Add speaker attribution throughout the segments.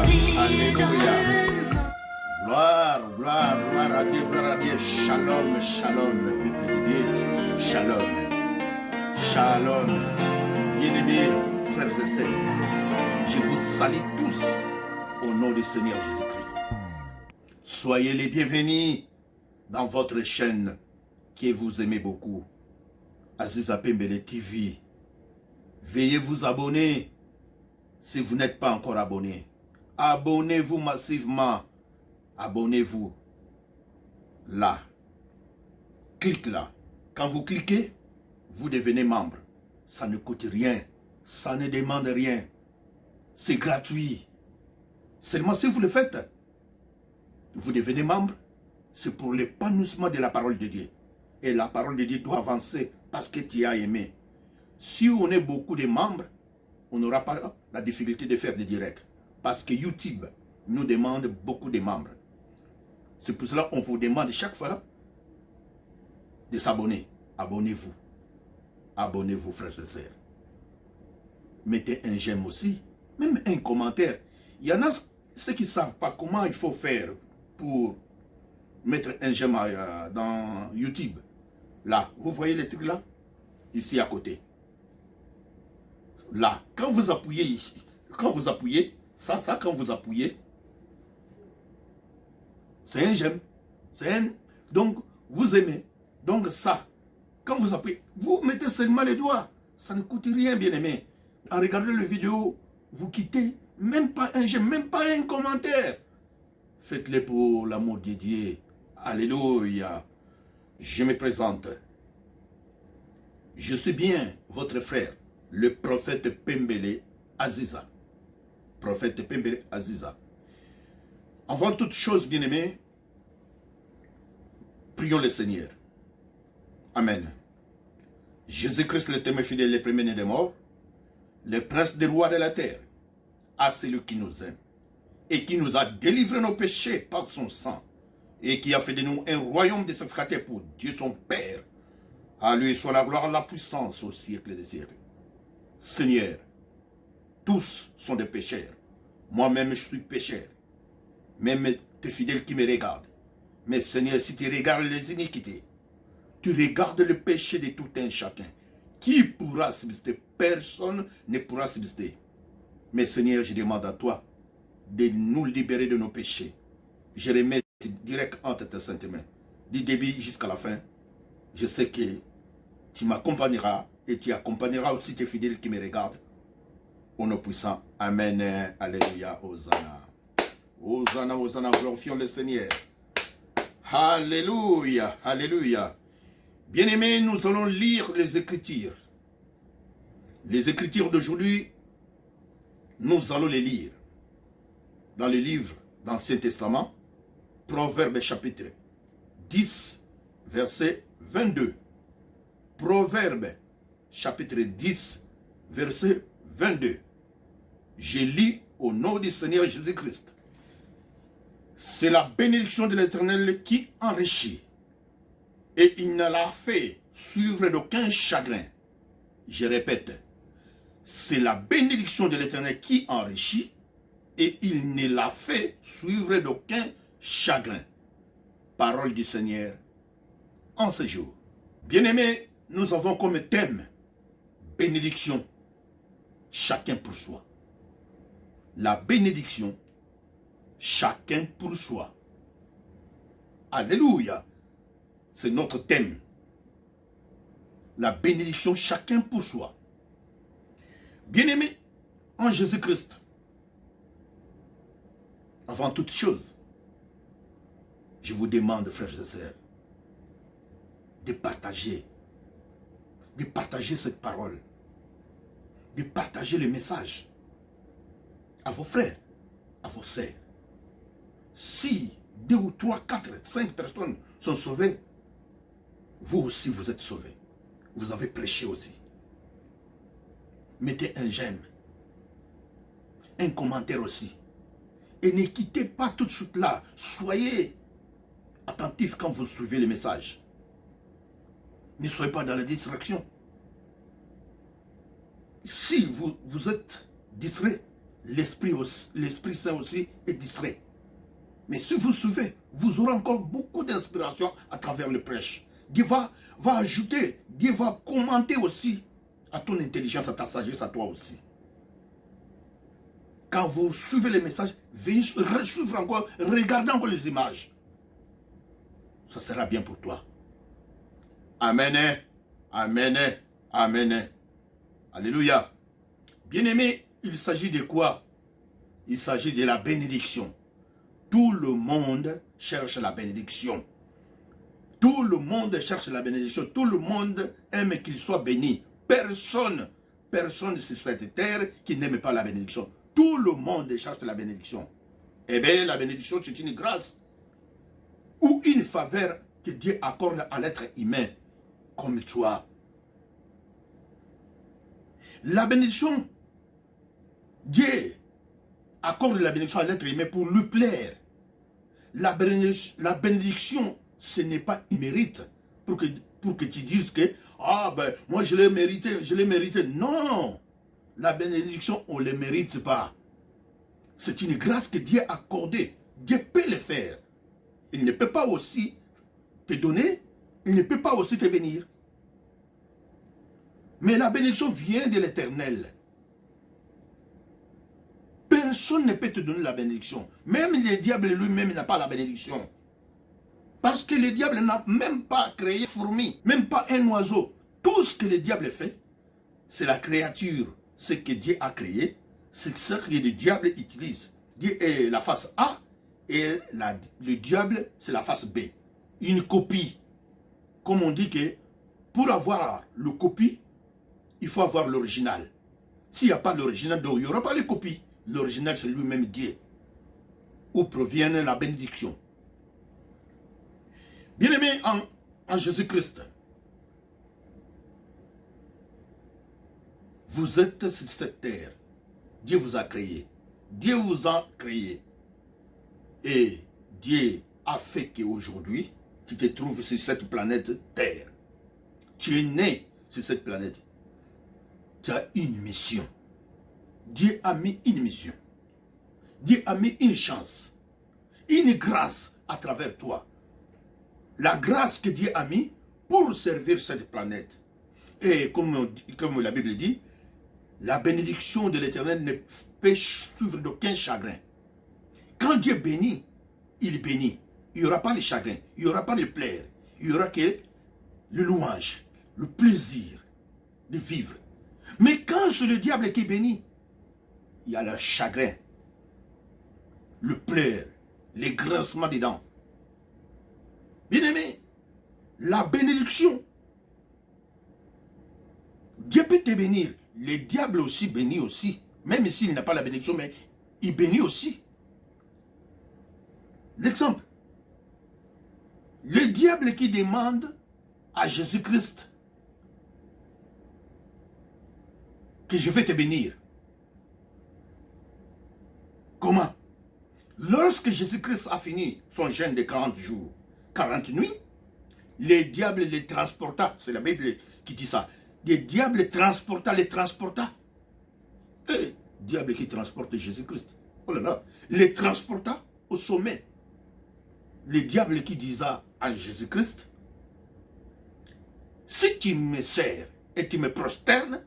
Speaker 1: Alléluia. Gloire, gloire, gloire à Dieu, gloire à Dieu. Shalom, shalom, peuple de Dieu. Shalom, shalom. Bien-aimés, frères et sœurs, je vous salue tous au nom du Seigneur Jésus-Christ. Soyez les bienvenus dans votre chaîne que vous aimez beaucoup, Aziza Pembele TV. Veuillez vous abonner si vous n'êtes pas encore abonné. Abonnez-vous massivement. Abonnez-vous. Là. Clique là. Quand vous cliquez, vous devenez membre. Ça ne coûte rien. Ça ne demande rien. C'est gratuit. Seulement si vous le faites, vous devenez membre. C'est pour l'épanouissement de la parole de Dieu. Et la parole de Dieu doit avancer parce que tu as aimé. Si on est beaucoup de membres, on n'aura pas la difficulté de faire des directs. Parce que YouTube nous demande beaucoup de membres. C'est pour cela qu'on vous demande chaque fois de s'abonner. Abonnez-vous. Abonnez-vous, frères et sœurs. Mettez un j'aime aussi. Même un commentaire. Il y en a ceux qui ne savent pas comment il faut faire pour mettre un j'aime dans YouTube. Là, vous voyez les trucs là? Ici à côté. Là, quand vous appuyez ici, quand vous appuyez, ça, quand vous appuyez, c'est un j'aime. Donc, vous aimez. Donc, ça, quand vous appuyez, vous mettez seulement les doigts. Ça ne coûte rien, bien aimé. En regardant la vidéo, vous quittez. Même pas un j'aime, même pas un commentaire. Faites-le pour l'amour de Dieu. Alléluia. Je me présente. Je suis bien votre frère, le prophète Pembele Aziza. Prophète Pembele Aziza. Avant toute chose, bien-aimés, prions le Seigneur. Amen. Jésus-Christ, le témoin fidèle, le premier-né des morts, le prince des rois de la terre, à celui qui nous aime et qui nous a délivré nos péchés par son sang et qui a fait de nous un royaume de sanctificateur pour Dieu son Père. À lui soit la gloire, la puissance au siècle des siècles. Seigneur, tous sont des pécheurs. Moi-même, je suis pécheur. Même tes fidèles qui me regardent. Mais Seigneur, si tu regardes les iniquités, tu regardes le péché de tout un chacun. Qui pourra subsister? Personne ne pourra subsister. Mais Seigneur, je demande à toi de nous libérer de nos péchés. Je remets direct entre tes saintes mains. Du début jusqu'à la fin, je sais que tu m'accompagneras et tu accompagneras aussi tes fidèles qui me regardent. Au nom puissant. Amen. Alléluia. Hosanna. Hosanna, Hosanna. Glorifions le Seigneur. Alléluia. Alléluia. Bien-aimés, nous allons lire les Écritures. Les Écritures d'aujourd'hui, nous allons les lire dans le livre d'Ancien Testament, Proverbes chapitre 10, verset 22. Proverbes chapitre 10, verset 22. Je lis au nom du Seigneur Jésus-Christ. C'est la bénédiction de l'Éternel qui enrichit, et il ne l'a fait suivre d'aucun chagrin. Je répète, c'est la bénédiction de l'Éternel qui enrichit, et il ne l'a fait suivre d'aucun chagrin. Parole du Seigneur en ce jour. Bien-aimés, nous avons comme thème bénédiction, chacun pour soi. La bénédiction, chacun pour soi. Alléluia. C'est notre thème. La bénédiction, chacun pour soi. Bien-aimés, en Jésus-Christ, avant toute chose, je vous demande, frères et sœurs, de partager cette parole, de partager le message à vos frères, à vos sœurs. Si 2 ou 3, 4, 5 personnes sont sauvées, vous aussi vous êtes sauvés. Vous avez prêché aussi. Mettez un j'aime, un commentaire aussi. Et ne quittez pas tout de suite là. Soyez attentifs quand vous suivez les messages. Ne soyez pas dans la distraction. Si vous êtes distrait, l'Esprit Saint aussi est distrait. Mais si vous suivez, vous aurez encore beaucoup d'inspiration à travers le prêche. Dieu va ajouter, Dieu va commenter aussi à ton intelligence, à ta sagesse, à toi aussi. Quand vous suivez les messages, veuillez suivre encore, regardez encore les images. Ça sera bien pour toi. Amen. Amen. Amen. Alléluia. Bien-aimé, il s'agit de quoi? Il s'agit de la bénédiction. Tout le monde cherche la bénédiction. Tout le monde cherche la bénédiction. Tout le monde aime qu'il soit béni. Personne sur cette terre qui n'aime pas la bénédiction. Tout le monde cherche la bénédiction. Eh bien, la bénédiction, c'est une grâce ou une faveur que Dieu accorde à l'être humain, comme toi. La bénédiction, Dieu accorde la bénédiction à l'être humain pour lui plaire. La bénédiction, ce n'est pas une mérite pour que tu dises que moi je l'ai mérité, Non, la bénédiction, on ne le mérite pas. C'est une grâce que Dieu a accordée. Dieu peut le faire. Il ne peut pas aussi te donner, il ne peut pas aussi te bénir. Mais la bénédiction vient de l'Éternel. Personne ne peut te donner la bénédiction. Même le diable lui-même n'a pas la bénédiction. Parce que le diable n'a même pas créé fourmi, même pas un oiseau. Tout ce que le diable fait, c'est la créature. Ce que Dieu a créé, c'est ce que le diable utilise. Dieu est la face A et le diable, c'est la face B. Une copie. Comme on dit que pour avoir le copie, il faut avoir l'original. S'il n'y a pas l'original, donc il n'y aura pas les copies. L'original, c'est lui-même Dieu. Où provient la bénédiction. Bien-aimé en Jésus-Christ, vous êtes sur cette terre. Dieu vous a créé. Dieu vous a créé. Et Dieu a fait qu'aujourd'hui, tu te trouves sur cette planète Terre. Tu es né sur cette planète. Tu as une mission. Dieu a mis une mission. Dieu a mis une chance. Une grâce à travers toi. La grâce que Dieu a mis pour servir cette planète. Et comme la Bible dit, la bénédiction de l'Éternel ne peut suivre d'aucun chagrin. Quand Dieu bénit, il bénit. Il n'y aura pas de chagrin, il n'y aura pas de plaire. Il n'y aura que le louange, le plaisir de vivre. Mais quand c'est le diable qui bénit, il y a le chagrin, le plaire, les grincements des dents. Bien-aimé, la bénédiction, Dieu peut te bénir. Le diable aussi bénit aussi. Même s'il n'a pas la bénédiction, mais il bénit aussi. L'exemple. Le diable qui demande à Jésus-Christ que je vais te bénir. Comment? Lorsque Jésus-Christ a fini son jeûne de 40 jours, 40 nuits, le diable les transporta. C'est la Bible qui dit ça. Le diable les transporta. Et diable qui transporte Jésus-Christ. Oh là là. Les transporta au sommet. Le diable qui disait à Jésus-Christ, si tu me sers et tu me prosternes,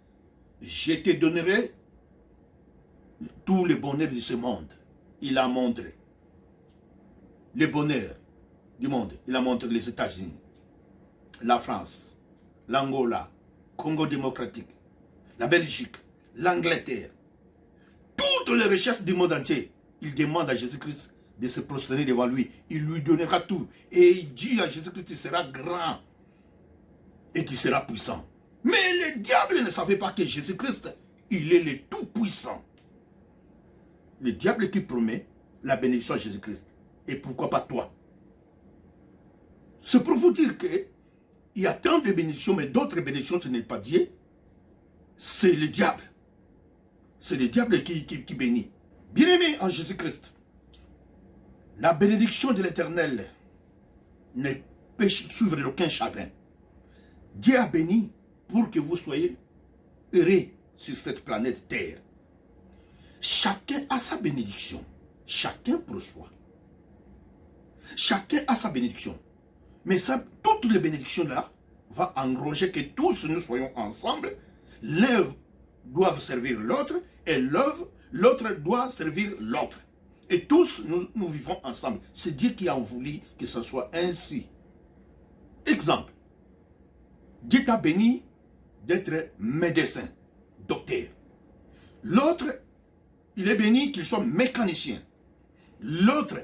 Speaker 1: je te donnerai tout le bonheur de ce monde. Il a montré le bonheur du monde. Il a montré les États-Unis, la France, l'Angola, Congo démocratique, la Belgique, l'Angleterre. Toutes les richesses du monde entier. Il demande à Jésus-Christ de se prosterner devant lui. Il lui donnera tout. Et il dit à Jésus-Christ, tu seras grand et tu seras puissant. Mais le diable ne savait pas que Jésus-Christ, il est le tout-puissant. Le diable qui promet la bénédiction à Jésus-Christ. Et pourquoi pas toi? C'est pour vous dire que il y a tant de bénédictions, mais d'autres bénédictions, ce n'est pas Dieu. C'est le diable. C'est le diable qui bénit. Bien-aimé en Jésus-Christ, la bénédiction de l'Éternel ne peut suivre aucun chagrin. Dieu a béni pour que vous soyez heureux sur cette planète Terre. Chacun a sa bénédiction. Chacun reçoit. Chacun a sa bénédiction. Mais ça, toutes les bénédictions là vont engranger que tous nous soyons ensemble. L'un doit servir l'autre et l'autre doit servir l'autre. Et tous nous vivons ensemble. C'est Dieu qui a voulu que ce soit ainsi. Exemple. Dieu t'a béni d'être médecin, docteur. L'autre, il est béni qu'il soit mécanicien. L'autre,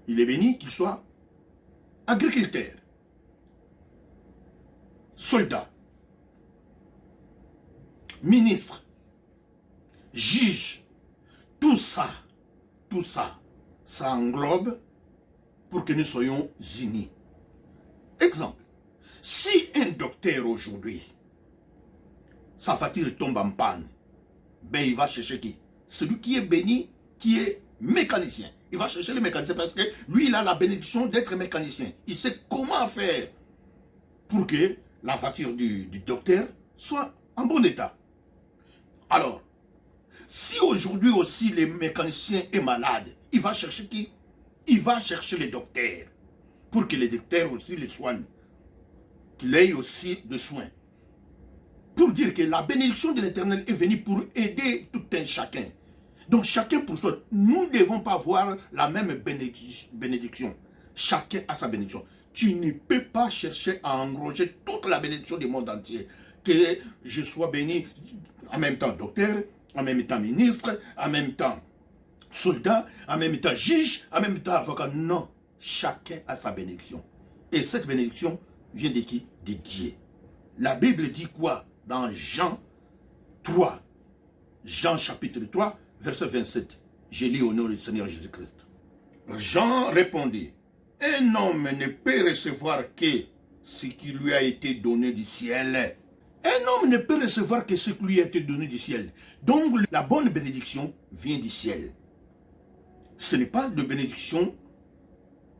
Speaker 1: il est béni qu'il soit agriculteur, soldat, ministre, juge. Tout ça, ça englobe pour que nous soyons unis. Exemple, si un docteur aujourd'hui, sa voiture tombe en panne, ben il va chercher qui? Celui qui est béni, qui est mécanicien. Il va chercher le mécanicien parce que lui, il a la bénédiction d'être mécanicien. Il sait comment faire pour que la voiture du docteur soit en bon état. Alors, si aujourd'hui aussi le mécanicien est malade, il va chercher qui? Il va chercher le docteur pour que le docteur aussi le soigne, qu'il ait aussi de soins. Pour dire que la bénédiction de l'Éternel est venue pour aider tout un chacun. Donc chacun pour soi. Nous ne devons pas avoir la même bénédiction. Chacun a sa bénédiction. Tu ne peux pas chercher à engranger toute la bénédiction du monde entier. Que je sois béni en même temps docteur, en même temps ministre, en même temps soldat, en même temps juge, en même temps avocat. Non, chacun a sa bénédiction. Et cette bénédiction vient de qui? De Dieu. La Bible dit quoi? Dans Jean 3, Jean chapitre 3, verset 27. Je lis au nom du Seigneur Jésus-Christ. Jean répondit, un homme ne peut recevoir que ce qui lui a été donné du ciel. Un homme ne peut recevoir que ce qui lui a été donné du ciel. Donc la bonne bénédiction vient du ciel. Ce n'est pas de bénédiction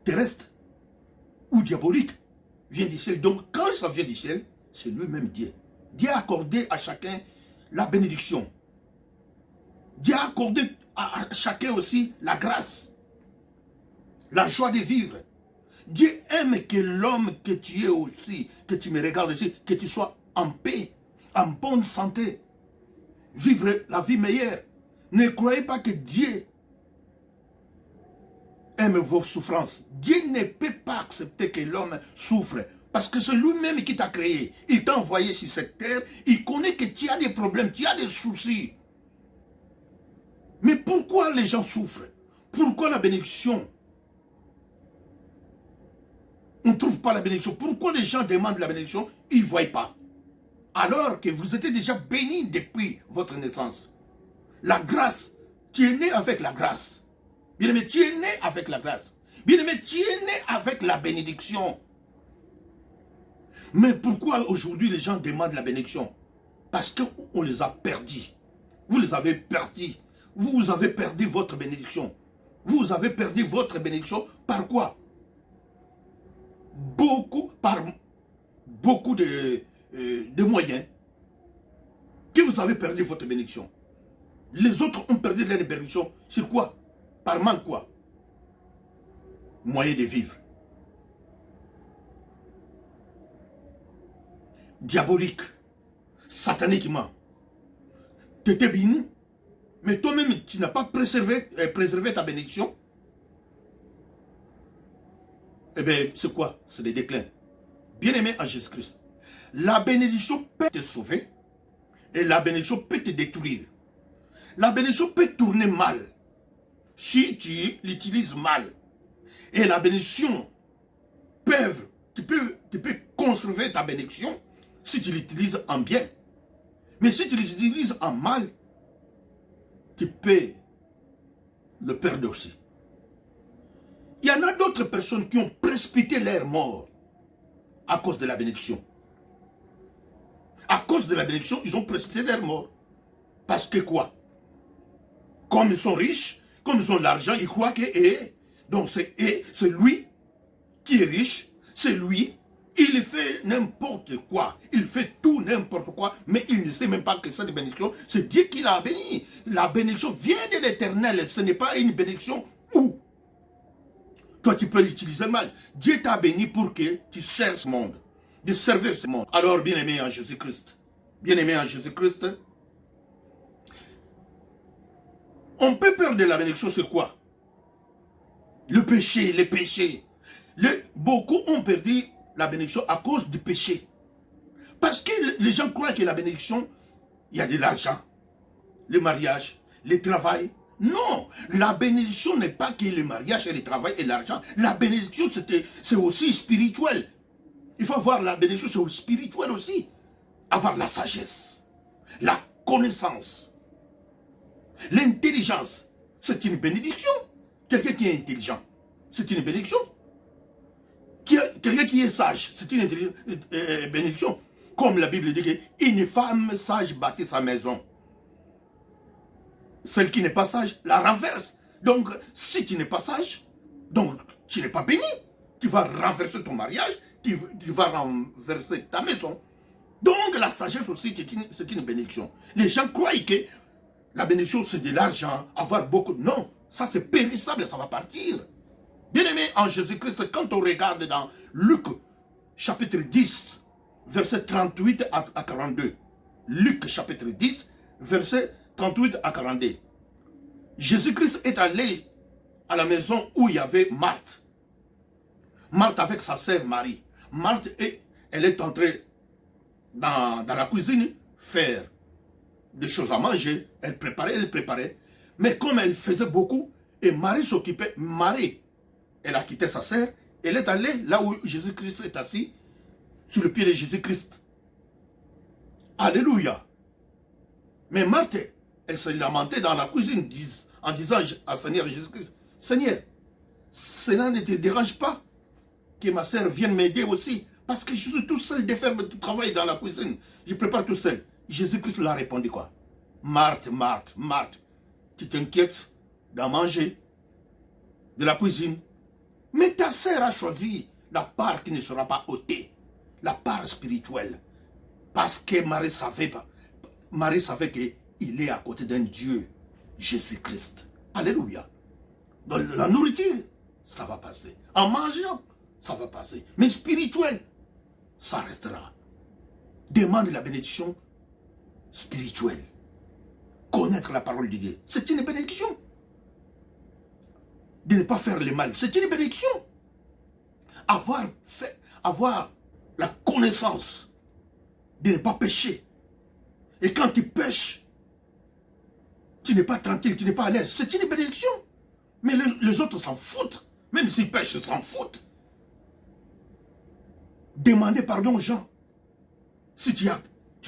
Speaker 1: terrestre ou diabolique. Vient du ciel. Donc quand ça vient du ciel, c'est lui-même Dieu. Dieu a accordé à chacun la bénédiction. Dieu a accordé à chacun aussi la grâce, la joie de vivre. Dieu aime que l'homme que tu es aussi, que tu me regardes aussi, que tu sois en paix, en bonne santé, vivre la vie meilleure. Ne croyez pas que Dieu aime vos souffrances. Dieu ne peut pas accepter que l'homme souffre. Parce que c'est lui-même qui t'a créé. Il t'a envoyé sur cette terre. Il connaît que tu as des problèmes, tu as des soucis. Mais pourquoi les gens souffrent? Pourquoi la bénédiction? On ne trouve pas la bénédiction. Pourquoi les gens demandent la bénédiction? Ils ne voient pas. Alors que vous étiez déjà bénis depuis votre naissance. La grâce, tu es né avec la grâce. Bien-aimé, tu es né avec la grâce. Bien-aimé, tu es né avec la bénédiction. Mais pourquoi aujourd'hui les gens demandent la bénédiction? Parce qu'on les a perdus. Vous les avez perdus. Vous avez perdu votre bénédiction. Vous avez perdu votre bénédiction par quoi? Par beaucoup de moyens que vous avez perdu votre bénédiction. Les autres ont perdu leur bénédiction sur quoi? Par manque quoi? Moyen de vivre. Diabolique, sataniquement. Tu étais béni, mais toi-même, tu n'as pas préservé ta bénédiction. Eh bien, c'est quoi? C'est le déclin. Bien-aimé en Jésus-Christ, la bénédiction peut te sauver et la bénédiction peut te détruire. La bénédiction peut tourner mal si tu l'utilises mal. Et la bénédiction tu peux conserver ta bénédiction si tu l'utilises en bien. Mais si tu l'utilises en mal, tu peux le perdre aussi. Il y en a d'autres personnes qui ont précipité leur mort à cause de la bénédiction. À cause de la bénédiction, ils ont précipité leur mort. Parce que quoi? Comme ils sont riches, comme ils ont l'argent, ils croient que donc c'est lui qui est riche, c'est lui Il fait n'importe quoi. Il fait tout n'importe quoi. Mais il ne sait même pas que cette bénédiction, c'est Dieu qui l'a béni. La bénédiction vient de l'Éternel. Ce n'est pas une bénédiction où toi tu peux l'utiliser mal. Dieu t'a béni pour que tu sers ce monde. De servir ce monde. Alors, bien-aimé en Jésus-Christ. Bien-aimé en Jésus-Christ. On peut perdre de la bénédiction sur quoi? Le péché, les péchés. Beaucoup ont perdu la bénédiction à cause du péché. Parce que les gens croient que la bénédiction, il y a de l'argent, le mariage, le travail. Non, la bénédiction n'est pas que le mariage et le travail et l'argent. La bénédiction, c'est aussi spirituel. Il faut avoir la bénédiction, c'est spirituel aussi. Avoir la sagesse, la connaissance, l'intelligence. C'est une bénédiction. Quelqu'un qui est intelligent, c'est une bénédiction. Quelqu'un qui est sage, c'est une bénédiction. Comme la Bible dit qu'une femme sage bâtit sa maison. Celle qui n'est pas sage la renverse. Donc, si tu n'es pas sage, donc tu n'es pas béni. Tu vas renverser ton mariage, tu vas renverser ta maison. Donc, la sagesse aussi, c'est une bénédiction. Les gens croient que la bénédiction, c'est de l'argent, avoir beaucoup. Non, ça c'est périssable, ça va partir. Bien-aimé en Jésus-Christ, quand on regarde dans Luc, chapitre 10, verset 38 à 42. Luc, chapitre 10, verset 38 à 42. Jésus-Christ est allé à la maison où il y avait Marthe. Marthe avec sa sœur Marie. Marthe, elle est entrée dans la cuisine faire des choses à manger. Elle préparait. Mais comme elle faisait beaucoup, et Marie s'occupait, Marie, elle a quitté sa sœur, elle est allée là où Jésus-Christ est assis, sur le pied de Jésus-Christ. Alléluia. Mais Marthe, elle se lamentait dans la cuisine en disant à Seigneur Jésus-Christ, Seigneur, cela ne te dérange pas que ma sœur vienne m'aider aussi, parce que je suis tout seul de faire tout travail dans la cuisine. Je prépare tout seul. Jésus-Christ leur a répondu quoi? Marthe, Marthe, Marthe, tu t'inquiètes d'en manger, de la cuisine. Mais ta sœur a choisi la part qui ne sera pas ôtée, la part spirituelle. Parce que Marie savait pas. Marie savait qu'il est à côté d'un Dieu, Jésus-Christ. Alléluia. Dans la nourriture, ça va passer. En mangeant, ça va passer. Mais spirituel, ça restera. Demande la bénédiction spirituelle. Connaître la parole de Dieu, c'est une bénédiction. De ne pas faire le mal, c'est une bénédiction. Avoir la connaissance de ne pas pécher. Et quand tu pêches, tu n'es pas tranquille, tu n'es pas à l'aise. C'est une bénédiction. Mais les autres s'en foutent. Même s'ils pêchent, ils s'en foutent. Demandez pardon aux gens. Si tu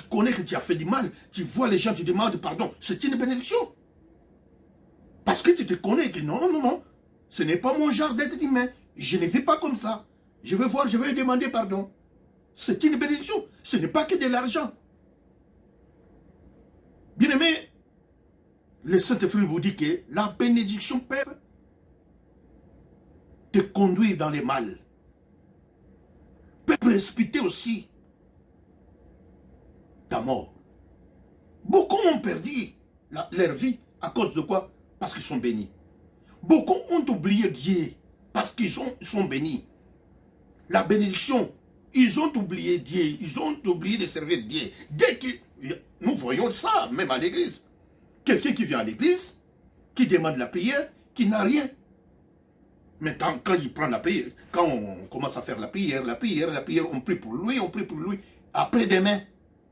Speaker 1: connais que tu as fait du mal, tu vois les gens, tu demandes pardon. C'est une bénédiction. Parce que tu te connais que non, ce n'est pas mon genre d'être humain. Je ne vis pas comme ça. Je vais demander pardon. C'est une bénédiction. Ce n'est pas que de l'argent. Bien-aimé, le Saint-Esprit vous dit que la bénédiction peut te conduire dans le mal. Peut précipiter aussi ta mort. Beaucoup ont perdu leur vie à cause de quoi? Parce qu'ils sont bénis. Beaucoup ont oublié Dieu parce qu'ils sont bénis. La bénédiction, ils ont oublié Dieu, ils ont oublié de servir Dieu. Nous voyons ça, même à l'église. Quelqu'un qui vient à l'église, qui demande la prière, qui n'a rien. Mais quand il prend la prière, quand on commence à faire la prière, on prie pour lui, Après demain,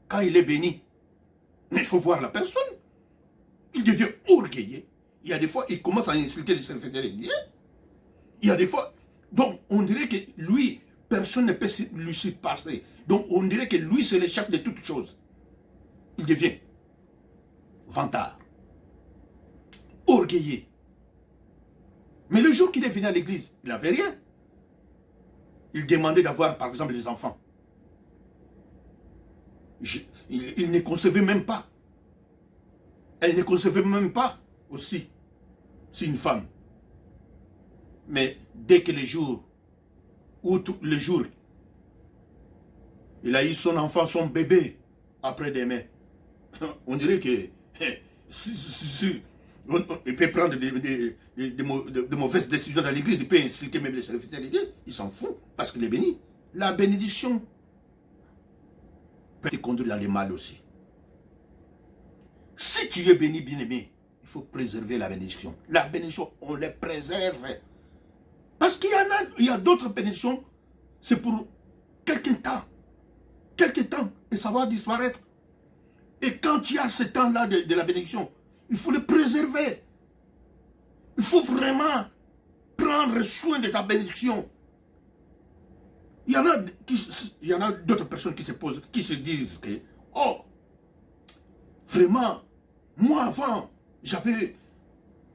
Speaker 1: quand il est béni, mais il faut voir la personne. Il devient orgueilleux. Il y a des fois, il commence à insulter les serviteurs de Dieu. Il y a des fois, donc on dirait que lui, personne ne peut lui surpasser. Donc on dirait que lui, c'est le chef de toutes choses. Il devient vantard, orgueilleux. Mais le jour qu'il est venu à l'église, il n'avait rien. Il demandait d'avoir, par exemple, des enfants. Il ne concevait même pas. Elle ne concevait même pas aussi. C'est une femme. Mais dès que le jour Il a eu son enfant, son bébé, après demain. On dirait que il peut prendre de mauvaises décisions dans l'église, il peut insulter même les serviteurs de Dieu, il s'en fout, parce qu'il est béni. La bénédiction peut te conduire dans le mal aussi. Si tu es béni, bien-aimé, il faut préserver la bénédiction. La bénédiction, on les préserve. Parce qu'il y a d'autres bénédictions, c'est pour quelques temps, et ça va disparaître. Et quand tu as ce temps-là de la bénédiction, il faut le préserver. Il faut vraiment prendre soin de ta bénédiction. Il y en a d'autres personnes qui se disent que, oh, vraiment, moi avant, j'avais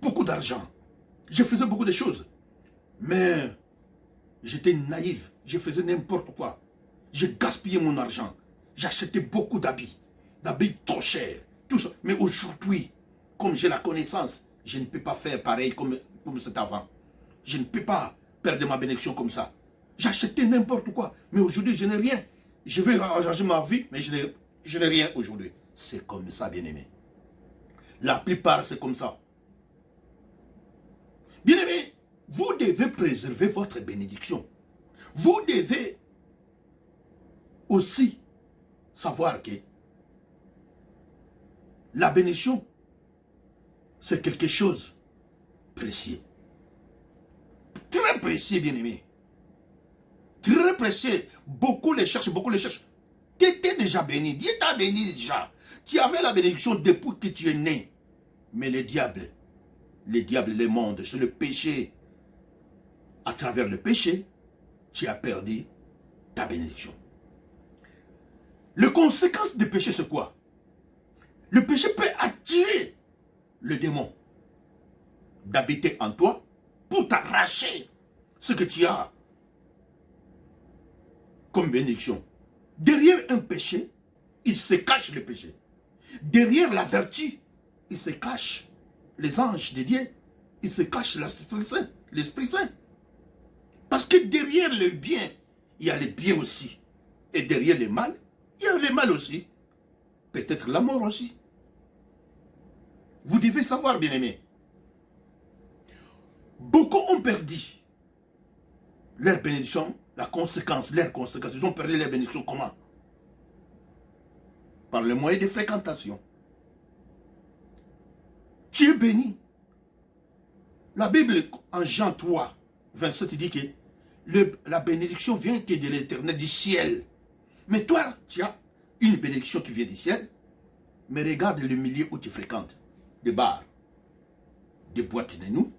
Speaker 1: beaucoup d'argent. Je faisais beaucoup de choses. Mais j'étais naïf. Je faisais n'importe quoi. J'ai gaspillé mon argent. J'achetais beaucoup d'habits trop chers. Tout ça. Mais aujourd'hui, comme j'ai la connaissance, je ne peux pas faire pareil comme c'était avant. Je ne peux pas perdre ma bénédiction comme ça. J'achetais n'importe quoi. Mais aujourd'hui, je n'ai rien. Je vais arranger ma vie, mais je n'ai rien aujourd'hui. C'est comme ça, bien-aimé. La plupart, c'est comme ça. Bien-aimé, vous devez préserver votre bénédiction. Vous devez aussi savoir que la bénédiction, c'est quelque chose de précieux. Très précieux, bien-aimé. Très précieux. Beaucoup les cherchent, beaucoup les cherchent. Tu étais déjà béni. Dieu t'a béni déjà. Tu avais la bénédiction depuis que tu es né. Mais le diable, le monde, c'est le péché. À travers le péché, tu as perdu ta bénédiction. Les conséquences du péché, c'est quoi? Le péché peut attirer le démon d'habiter en toi pour t'arracher ce que tu as comme bénédiction. Derrière un péché, il se cache le péché. Derrière la vertu, il se cache les anges de Dieu. Il se cache l'Esprit Saint. L'Esprit Saint. Parce que derrière le bien, il y a le bien aussi. Et derrière le mal, il y a le mal aussi. Peut-être la mort aussi. Vous devez savoir, bien-aimés. Beaucoup ont perdu leur bénédiction, leurs conséquences. Ils ont perdu leur bénédiction comment? Par le moyen de fréquentation. Tu es béni. La Bible, en Jean 3, 27, dit que la bénédiction vient que de l'éternel, du ciel. Mais toi, tu as une bénédiction qui vient du ciel, mais regarde le milieu où tu fréquentes. Des bars, des boîtes de nuit,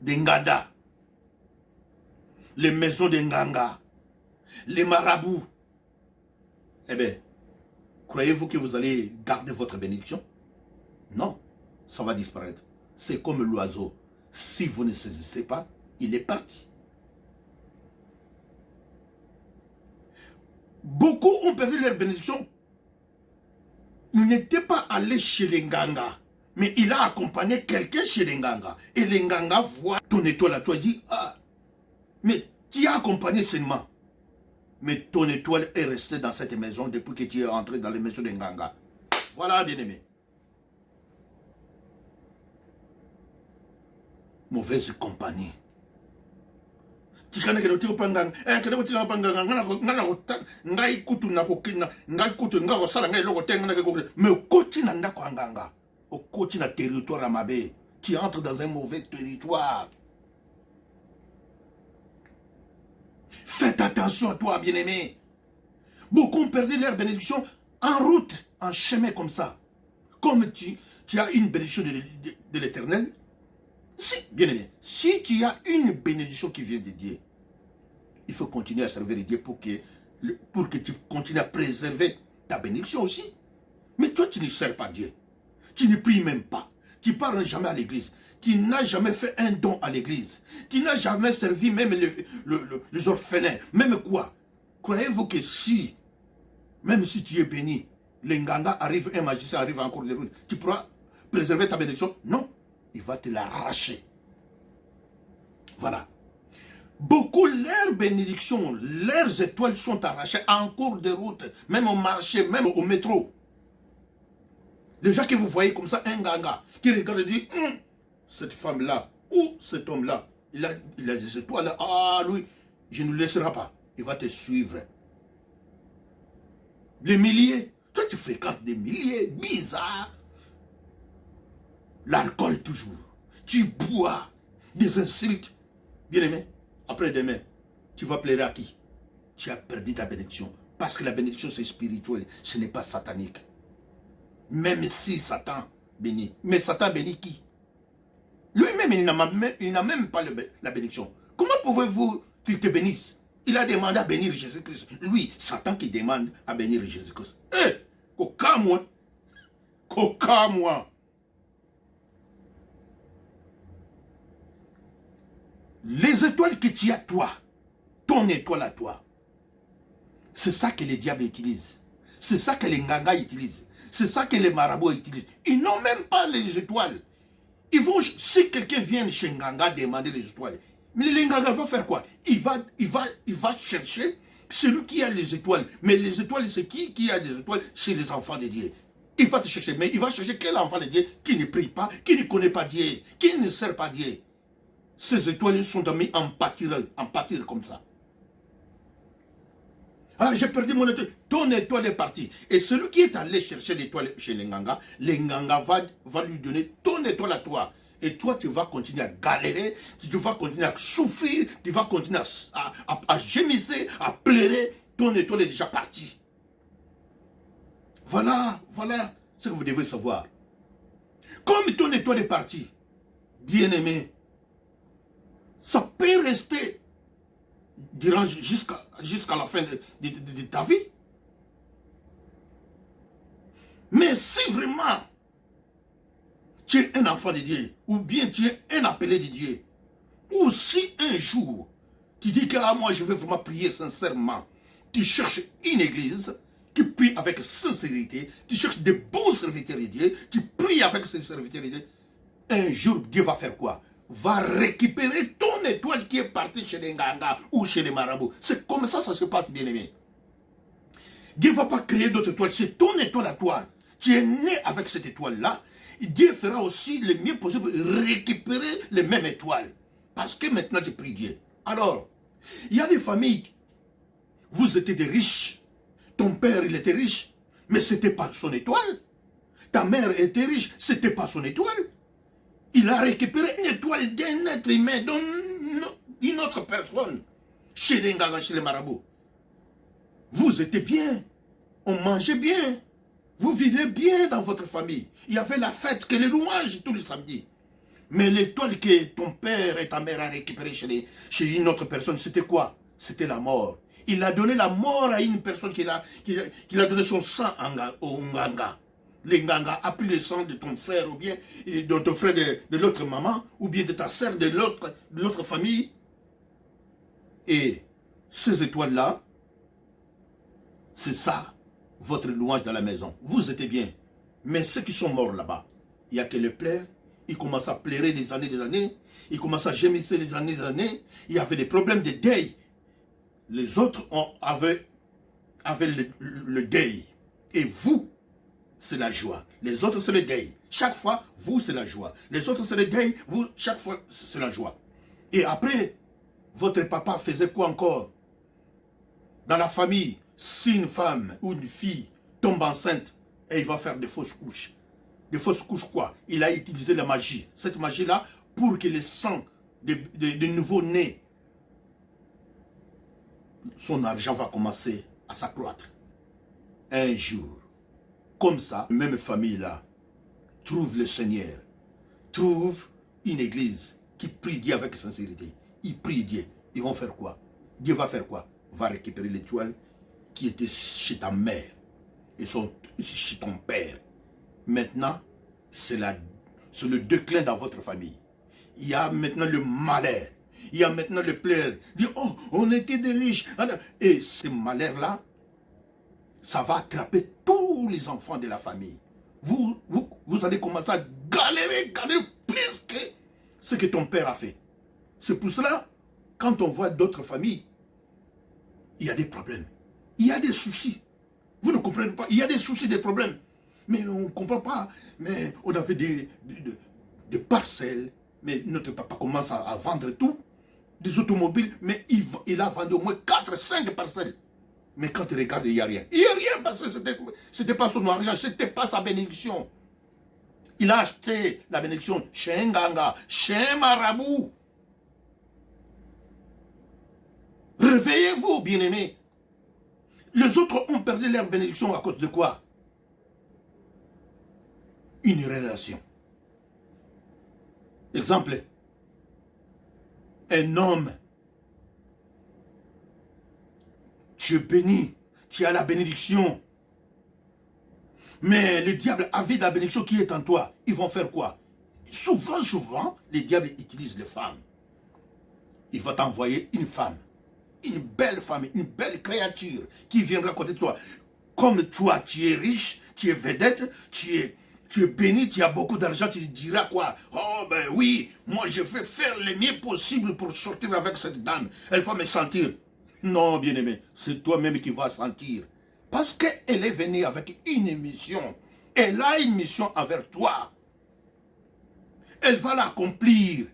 Speaker 1: des ngada, les maisons de nganga, les marabouts. Eh bien, croyez-vous que vous allez garder votre bénédiction? Non, ça va disparaître. C'est comme l'oiseau. Si vous ne saisissez pas, il est parti. Beaucoup ont perdu leur bénédiction. Il n'était pas allé chez les nganga, mais il a accompagné quelqu'un chez les nganga. Et les nganga voient ton étoile à toi et dit, ah, mais tu as accompagné seulement. Mais ton étoile est restée dans cette maison depuis que tu es entré dans les maisons des nganga. Voilà, bien-aimé. Mauvaise compagnie. Tikana ke tiko panga ke tiko panga ngai kutu na kokina ngai kutu ngako sala ngai loko tenga na ko mais au koti na ndako nganga au koti na territoire mabe tu entres dans un mauvais territoire. Faites attention à toi, bien-aimé. Beaucoup ont perdu leur bénédiction en route, en chemin comme ça. Comme tu as une bénédiction de l'Éternel. Si, bien-aimé, si tu as une bénédiction qui vient de Dieu, il faut continuer à servir Dieu pour que tu continues à préserver ta bénédiction aussi. Mais toi, tu ne sers pas Dieu. Tu ne pries même pas. Tu ne parles jamais à l'église. Tu n'as jamais fait un don à l'église. Tu n'as jamais servi même les orphelins. Même quoi? Croyez-vous que si, même si tu es béni, les nganga arrive, un magicien arrive encore de route, tu pourras préserver ta bénédiction? Non. Il va te l'arracher. Voilà. Beaucoup, leurs bénédictions, leurs étoiles sont arrachées en cours de route, même au marché, même au métro. Les gens que vous voyez comme ça, un ganga, qui regarde et dit, cette femme-là, ou cet homme-là, il a des étoiles, ah lui, je ne le laisserai pas. Il va te suivre. Des milliers. Toi, tu fréquentes des milliers, bizarre. L'alcool toujours. Tu bois des insultes. Bien aimé, après-demain, tu vas pleurer à qui? Tu as perdu ta bénédiction. Parce que la bénédiction, c'est spirituel. Ce n'est pas satanique. Même si Satan bénit. Mais Satan bénit qui? Lui-même, il n'a même pas la bénédiction. Comment pouvez-vous qu'il te bénisse? Il a demandé à bénir Jésus-Christ. Lui, Satan qui demande à bénir Jésus-Christ. Eh, coca moi. Coca moi. Les étoiles que tu as toi, ton étoile à toi, c'est ça que les diables utilisent. C'est ça que les ngangas utilisent. C'est ça que les marabouts utilisent. Ils n'ont même pas les étoiles. Ils vont, si quelqu'un vient chez Nganga demander les étoiles, mais les Nganga vont faire quoi? Il va chercher celui qui a les étoiles. Mais les étoiles, c'est qui a des étoiles? C'est les enfants de Dieu. Il va te chercher, mais il va chercher quel enfant de Dieu qui ne prie pas, qui ne connaît pas Dieu, qui ne sert pas Dieu. Ces étoiles sont mis en pâtir comme ça. Ah, j'ai perdu mon étoile. Ton étoile est partie. Et celui qui est allé chercher l'étoile chez les Nganga va lui donner ton étoile à toi. Et toi, tu vas continuer à galérer, tu vas continuer à souffrir, tu vas continuer à gémisser, à pleurer. Ton étoile est déjà partie. Voilà ce que vous devez savoir. Comme ton étoile est partie, bien aimé, ça peut rester durant jusqu'à la fin de ta vie. Mais si vraiment tu es un enfant de Dieu, ou bien tu es un appelé de Dieu, ou si un jour tu dis que moi je veux vraiment prier sincèrement, tu cherches une église qui prie avec sincérité, tu cherches de bons serviteurs de Dieu, tu pries avec ces serviteurs de Dieu, un jour Dieu va faire quoi? Va récupérer ton étoile qui est partie chez les Nganga ou chez les marabouts. C'est comme ça se passe, bien aimé. Dieu ne va pas créer d'autres étoiles, c'est ton étoile à toi. Tu es né avec cette étoile-là. Dieu fera aussi le mieux possible pour récupérer les mêmes étoiles. Parce que maintenant tu pries Dieu. Alors, il y a des familles, vous étiez des riches. Ton père, il était riche, mais ce n'était pas son étoile. Ta mère était riche, ce n'était pas son étoile. Il a récupéré une étoile d'un être humain, d'une autre personne, chez les Nganga, chez les marabouts. Vous étiez bien, on mangeait bien, vous vivez bien dans votre famille. Il y avait la fête, que les louanges tous les samedis. Mais l'étoile que ton père et ta mère ont récupérée chez une autre personne, c'était quoi? C'était la mort. Il a donné la mort à une personne qui a donné son sang au Nganga. Les Nganga a pris le sang de ton frère ou bien de ton frère de l'autre maman ou bien de ta sœur de l'autre famille. Et ces étoiles-là, c'est ça, votre louange dans la maison. Vous étiez bien. Mais ceux qui sont morts là-bas, il n'y a que le pleurs. Ils commencent à pleurer des années. Ils commencent à gémisser des années. Il y avait des problèmes de deuil. Les autres avaient le deuil. Et vous, c'est la joie. Les autres, c'est le deuil. Chaque fois, vous, c'est la joie. Les autres, c'est le deuil. Vous, chaque fois, c'est la joie. Et après, votre papa faisait quoi encore? Dans la famille, si une femme ou une fille tombe enceinte, et il va faire des fausses couches. Des fausses couches quoi? Il a utilisé la magie. Cette magie-là, pour que le sang de nouveau-né, son argent va commencer à s'accroître. Un jour, comme ça, même famille-là, trouve le Seigneur, trouve une église qui prie Dieu avec sincérité. Ils prient Dieu. Ils vont faire quoi? Dieu va faire quoi? Va récupérer l'étoile qui était chez ta mère et chez ton père. Maintenant, c'est le déclin dans votre famille. Il y a maintenant le malheur. Il y a maintenant le pleur. Dit, oh, on était des riches. Et ce malheur-là, ça va attraper tous les enfants de la famille. Vous allez commencer à galérer plus que ce que ton père a fait. C'est pour cela, quand on voit d'autres familles, il y a des problèmes. Il y a des soucis. Vous ne comprenez pas. Il y a des soucis, des problèmes. Mais on ne comprend pas. Mais on a fait des parcelles. Mais notre papa commence à vendre tout. Des automobiles. Mais il a vendu au moins 4, 5 parcelles. Mais quand tu regardes, il n'y a rien. Il n'y a rien parce que ce n'était pas son argent. Ce n'était pas sa bénédiction. Il a acheté la bénédiction chez un ganga, chez un marabout. Réveillez-vous, bien-aimés. Les autres ont perdu leur bénédiction à cause de quoi? Une relation. Exemple, un homme, tu es béni, tu as la bénédiction. Mais le diable avait la bénédiction qui est en toi. Ils vont faire quoi? Souvent, les diables utilisent les femmes. Il va t'envoyer une femme, une belle créature qui viendra à côté de toi. Comme toi, tu es riche, tu es vedette, tu es béni, tu as beaucoup d'argent, tu diras quoi? Oh ben oui, moi je vais faire le mieux possible pour sortir avec cette dame. Elle va me sentir. Non, bien-aimé, c'est toi-même qui vas sentir. Parce qu'elle est venue avec une mission. Elle a une mission envers toi. Elle va l'accomplir.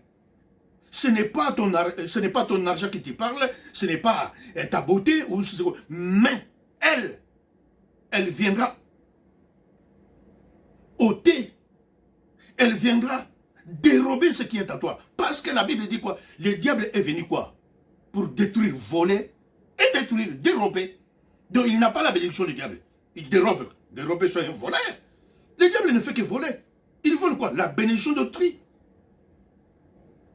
Speaker 1: Ce n'est pas ton argent qui te parle, ce n'est pas ta beauté, mais elle viendra ôter, elle viendra dérober ce qui est à toi. Parce que la Bible dit quoi? Le diable est venu quoi? Pour détruire, voler et détruire, dérober. Donc il n'a pas la bénédiction du diable. Il dérobe. Dérober, c'est un voleur. Le diable ne fait que voler. Il vole quoi? La bénédiction d'autrui.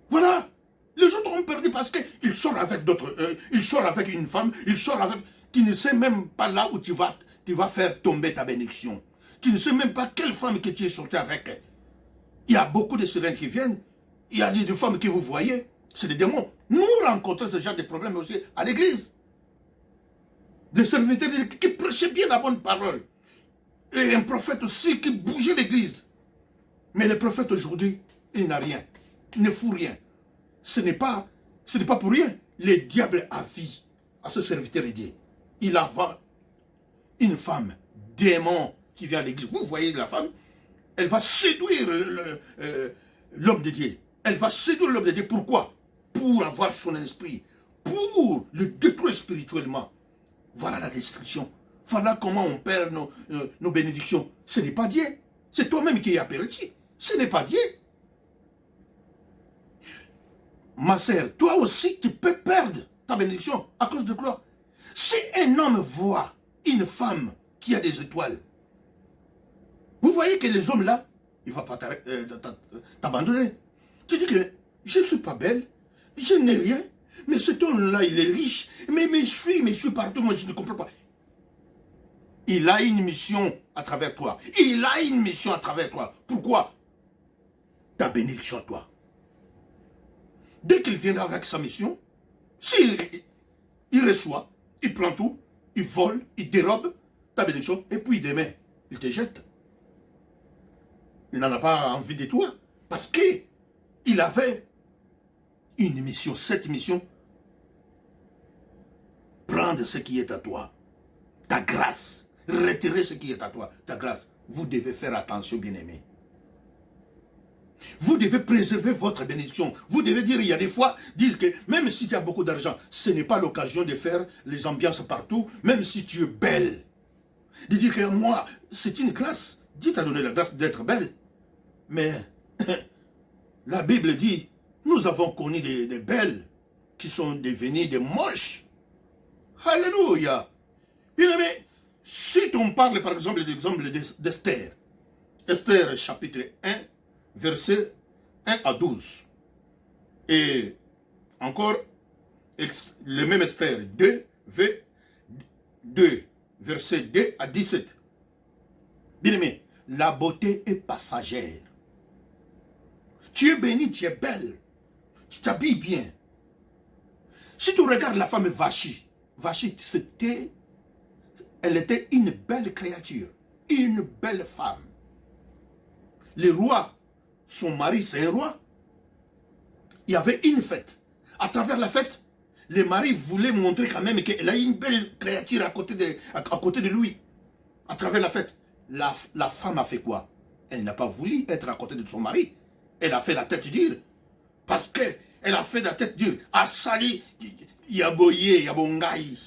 Speaker 1: Voilà. Les autres ont perdu parce qu'ils sortent avec d'autres. Ils sortent avec une femme. Ils sortent avec. Tu ne sais même pas là où tu vas faire tomber ta bénédiction. Tu ne sais même pas quelle femme que tu es sorti avec. Il y a beaucoup de sirènes qui viennent. Il y a des femmes que vous voyez. C'est des démons. Nous rencontrons ce genre de problèmes aussi à l'église. Des serviteurs qui prêchaient bien la bonne parole. Et un prophète aussi qui bougeait l'église. Mais le prophète aujourd'hui, il n'a rien. Il ne fout rien. Ce n'est pas pour rien. Le diable a vie à ce serviteur de Dieu. Il envoie une femme, démon, qui vient à l'église. Vous voyez la femme, elle va séduire l'homme de Dieu. Elle va séduire l'homme de Dieu. Pourquoi? Pour avoir son esprit. Pour le détruire spirituellement. Voilà la destruction. Voilà comment on perd nos bénédictions. Ce n'est pas Dieu. C'est toi-même qui es aperçu. Ce n'est pas Dieu. Ma sœur, toi aussi, tu peux perdre ta bénédiction à cause de quoi? Si un homme voit une femme qui a des étoiles, vous voyez que les hommes là, il ne va pas t'abandonner. Tu dis que je ne suis pas belle, je n'ai rien, mais cet homme-là, il est riche, mais il suit partout, moi je ne comprends pas. Il a une mission à travers toi. Il a une mission à travers toi. Pourquoi? Ta bénédiction à toi. Dès qu'il viendra avec sa mission, s'il reçoit, il prend tout, il vole, il dérobe ta bénédiction, et puis demain, il te jette. Il n'en a pas envie de toi, parce qu'il avait une mission, cette mission, prendre ce qui est à toi, ta grâce, retirer ce qui est à toi, ta grâce. Vous devez faire attention, bien-aimés. Vous devez préserver votre bénédiction. Vous devez dire, il y a des fois, dire que même si tu as beaucoup d'argent, ce n'est pas l'occasion de faire les ambiances partout, même si tu es belle. De dire que moi, c'est une grâce. Dieu t'a donné la grâce d'être belle. Mais la Bible dit, nous avons connu des belles qui sont devenues des moches. Alléluia. Bien aimé, si on parle par exemple de l'exemple d'Esther, Esther chapitre 1, versets 1 à 12. Et encore, le même Esther 2, versets 2 à 17. Bien aimé, la beauté est passagère. Tu es béni, tu es belle. Tu t'habilles bien. Si tu regardes la femme Vachi, elle était une belle créature, une belle femme. Le roi, son mari, c'est un roi. Il y avait une fête. À travers la fête, le mari voulait montrer quand même qu'elle a une belle créature à côté de lui. À travers la fête, la femme a fait quoi? Elle n'a pas voulu être à côté de son mari. Elle a fait la tête dure. Parce qu'elle a fait la tête dure. Asali, yaboye, yabongai.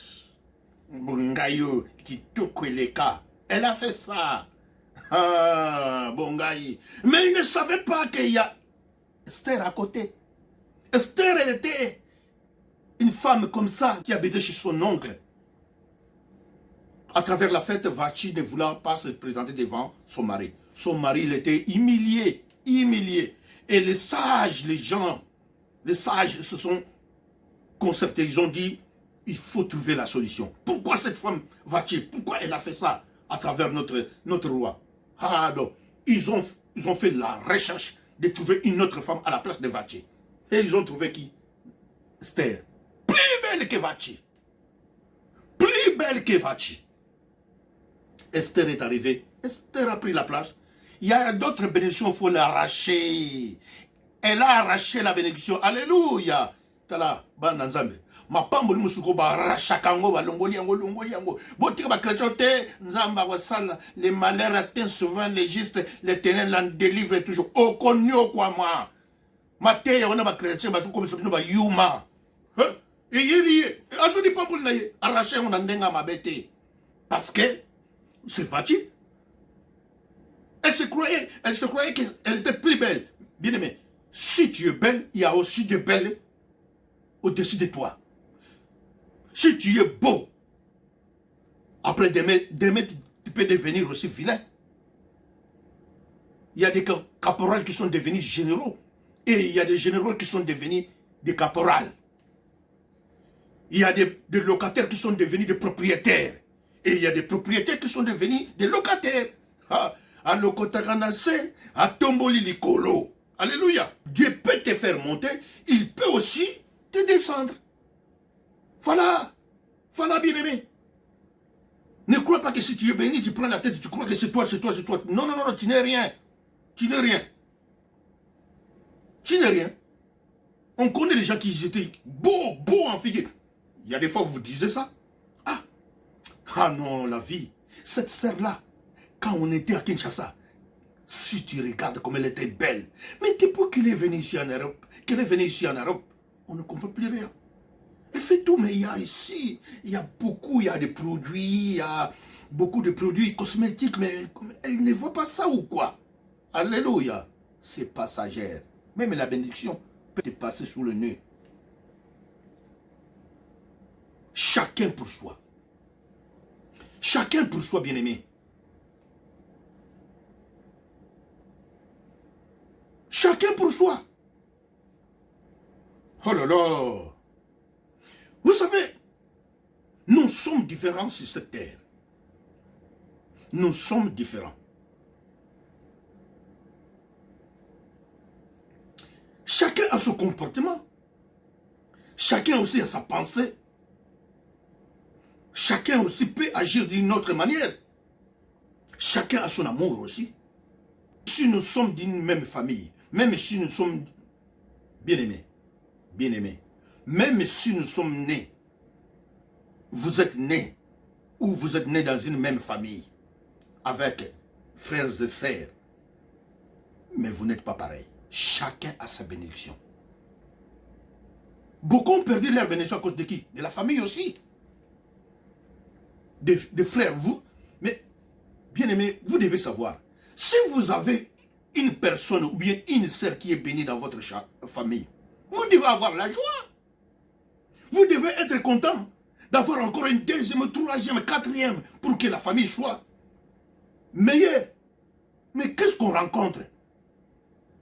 Speaker 1: Bongayo, qui tokweleka. Elle a fait ça. Ah, bongaï. Mais il ne savait pas qu'il y a Esther à côté. Esther, elle était une femme comme ça qui habitait chez son oncle. À travers la fête, Vachi ne voulant pas se présenter devant son mari. Son mari, il était humilié, humilié. Et les sages, les sages se sont concertés. Ils ont dit, il faut trouver la solution. Pourquoi cette femme Vachi, pourquoi elle a fait ça à travers notre roi? Ah donc, ils ont fait la recherche de trouver une autre femme à la place de Vachi. Et ils ont trouvé qui? Esther. Plus belle que Vachi. Plus belle que Vachi. Esther est arrivée. Esther a pris la place. Il y a d'autres bénédictions, il faut l'arracher. Elle a arraché la bénédiction. Alléluia. Tala, bananzambe. Ma pambo ni musuko ba rachakango ba longoli yango. Botika ba chrétien nzamba wa sala. Les malheurs atteignent souvent les justes. L'Éternel en délivre toujours. O konyo kwa moi. Maté on a ba chrétien ba suko biso ba yuma. Et yiri aso di pambo na ye arraché on ndenga mabete. Parce que c'est Vachi. Elle se croyait qu'elle était plus belle. Bien aimé, si tu es belle, il y a aussi de belles au-dessus de toi. Si tu es beau, après demain, tu peux devenir aussi vilain. Il y a des caporals qui sont devenus généraux. Et il y a des généraux qui sont devenus des caporals. Il y a des locataires qui sont devenus des propriétaires. Et il y a des propriétaires qui sont devenus des locataires. Alléluia. Dieu peut te faire monter, il peut aussi te descendre. Voilà. Voilà, bien-aimé. Ne crois pas que si tu es béni, tu prends la tête, tu crois que c'est toi, c'est toi, c'est toi. Non, non, non, tu n'es rien. Tu n'es rien. Tu n'es rien. On connaît les gens qui étaient beaux en figure. Il y a des fois où vous disiez ça. Ah non, la vie. Cette sœur-là, quand on était à Kinshasa, si tu regardes comme elle était belle, mais depuis qu'elle est venue ici en Europe, on ne comprend plus rien. Elle fait tout, mais il y a ici, il y a des produits, il y a beaucoup de produits cosmétiques, mais elle ne voit pas ça ou quoi? Alléluia. C'est passagère. Même la bénédiction peut te passer sous le nez. Chacun pour soi. Chacun pour soi, bien-aimé. Chacun pour soi. Oh là là. Vous savez, nous sommes différents sur cette terre. Nous sommes différents. Chacun a son comportement. Chacun aussi a sa pensée. Chacun aussi peut agir d'une autre manière. Chacun a son amour aussi. Si nous sommes d'une même famille, même si nous sommes bien-aimés, même si nous sommes nés, vous êtes nés, ou vous êtes nés dans une même famille, avec frères et sœurs, mais vous n'êtes pas pareil. Chacun a sa bénédiction. Beaucoup ont perdu leur bénédiction à cause de qui? De la famille aussi. Des frères, vous. Mais, bien aimé, vous devez savoir, si vous avez une personne ou bien une sœur qui est bénie dans votre famille, vous devez avoir la joie. Vous devez être content d'avoir encore une deuxième, troisième, quatrième pour que la famille soit meilleure. Mais qu'est-ce qu'on rencontre?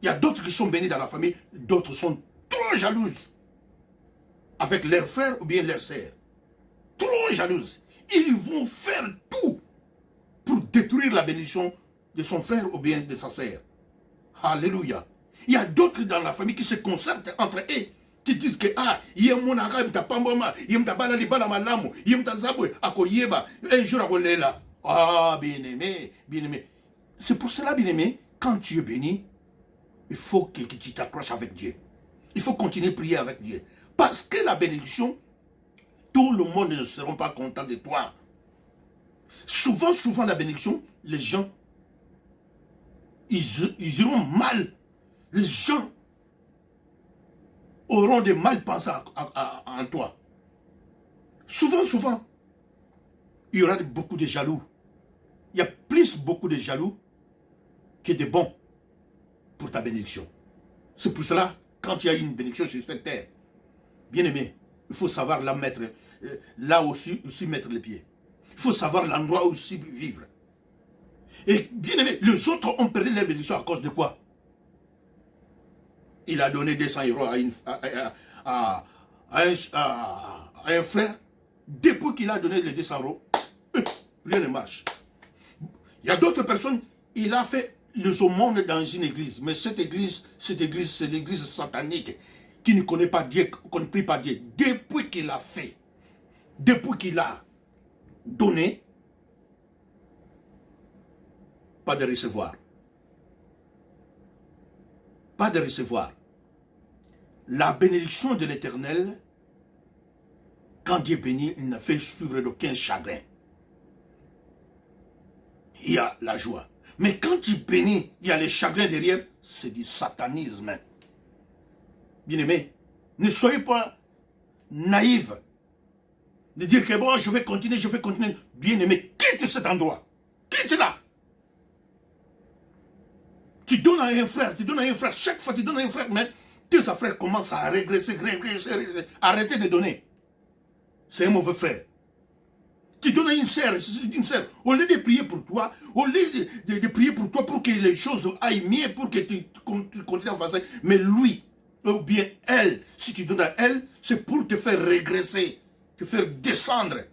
Speaker 1: Il y a d'autres qui sont bénis dans la famille, d'autres sont trop jalouses avec leurs frères ou bien leurs sœurs. Trop jalouses. Ils vont faire tout pour détruire la bénédiction de son frère ou bien de sa sœur. Alléluia. Il y a d'autres dans la famille qui se concertent entre eux, qui disent que un jour bien aimé, bien aimé. C'est pour cela, bien aimé, quand tu es béni, il faut que tu t'accroches avec Dieu. Il faut continuer à prier avec Dieu. Parce que la bénédiction, tout le monde ne sera pas content de toi. Souvent, la bénédiction, les gens, ils iront mal. Les gens auront des mal pensées en toi. Souvent, il y aura beaucoup de jaloux. Il y a beaucoup de jaloux que de bons pour ta bénédiction. C'est pour cela, quand il y a une bénédiction sur cette terre, bien aimé, il faut savoir la mettre, là aussi mettre les pieds. Il faut savoir l'endroit où aussi vivre. Et bien aimé, les autres ont perdu leur bénédiction à cause de quoi? Il a donné 200 € à un frère. Depuis qu'il a donné les 200 €, rien ne marche. Il y a d'autres personnes, il a fait les aumônes dans une église. Mais cette église, c'est l'église satanique qui ne connaît pas Dieu, qui ne prie pas Dieu. Depuis qu'il a fait, depuis qu'il a donné, pas de recevoir. Pas de recevoir. La bénédiction de l'Éternel, quand Dieu bénit, il ne fait suivre d'aucun chagrin. Il y a la joie. Mais quand tu bénis, il y a les chagrins derrière, c'est du satanisme. Bien-aimé, ne soyez pas naïfs de dire que bon, je vais continuer. Bien-aimé, quitte cet endroit. Quitte-la. Tu donnes à un frère, chaque fois tu donnes à un frère, mais tes frères commencent à régresser. Arrêtez de donner. C'est un mauvais frère. Tu donnes à une sœur, au lieu de prier pour toi, au lieu de prier pour toi pour que les choses aillent mieux, pour que tu continues à avancer, mais lui, ou bien elle, si tu donnes à elle, c'est pour te faire régresser, te faire descendre.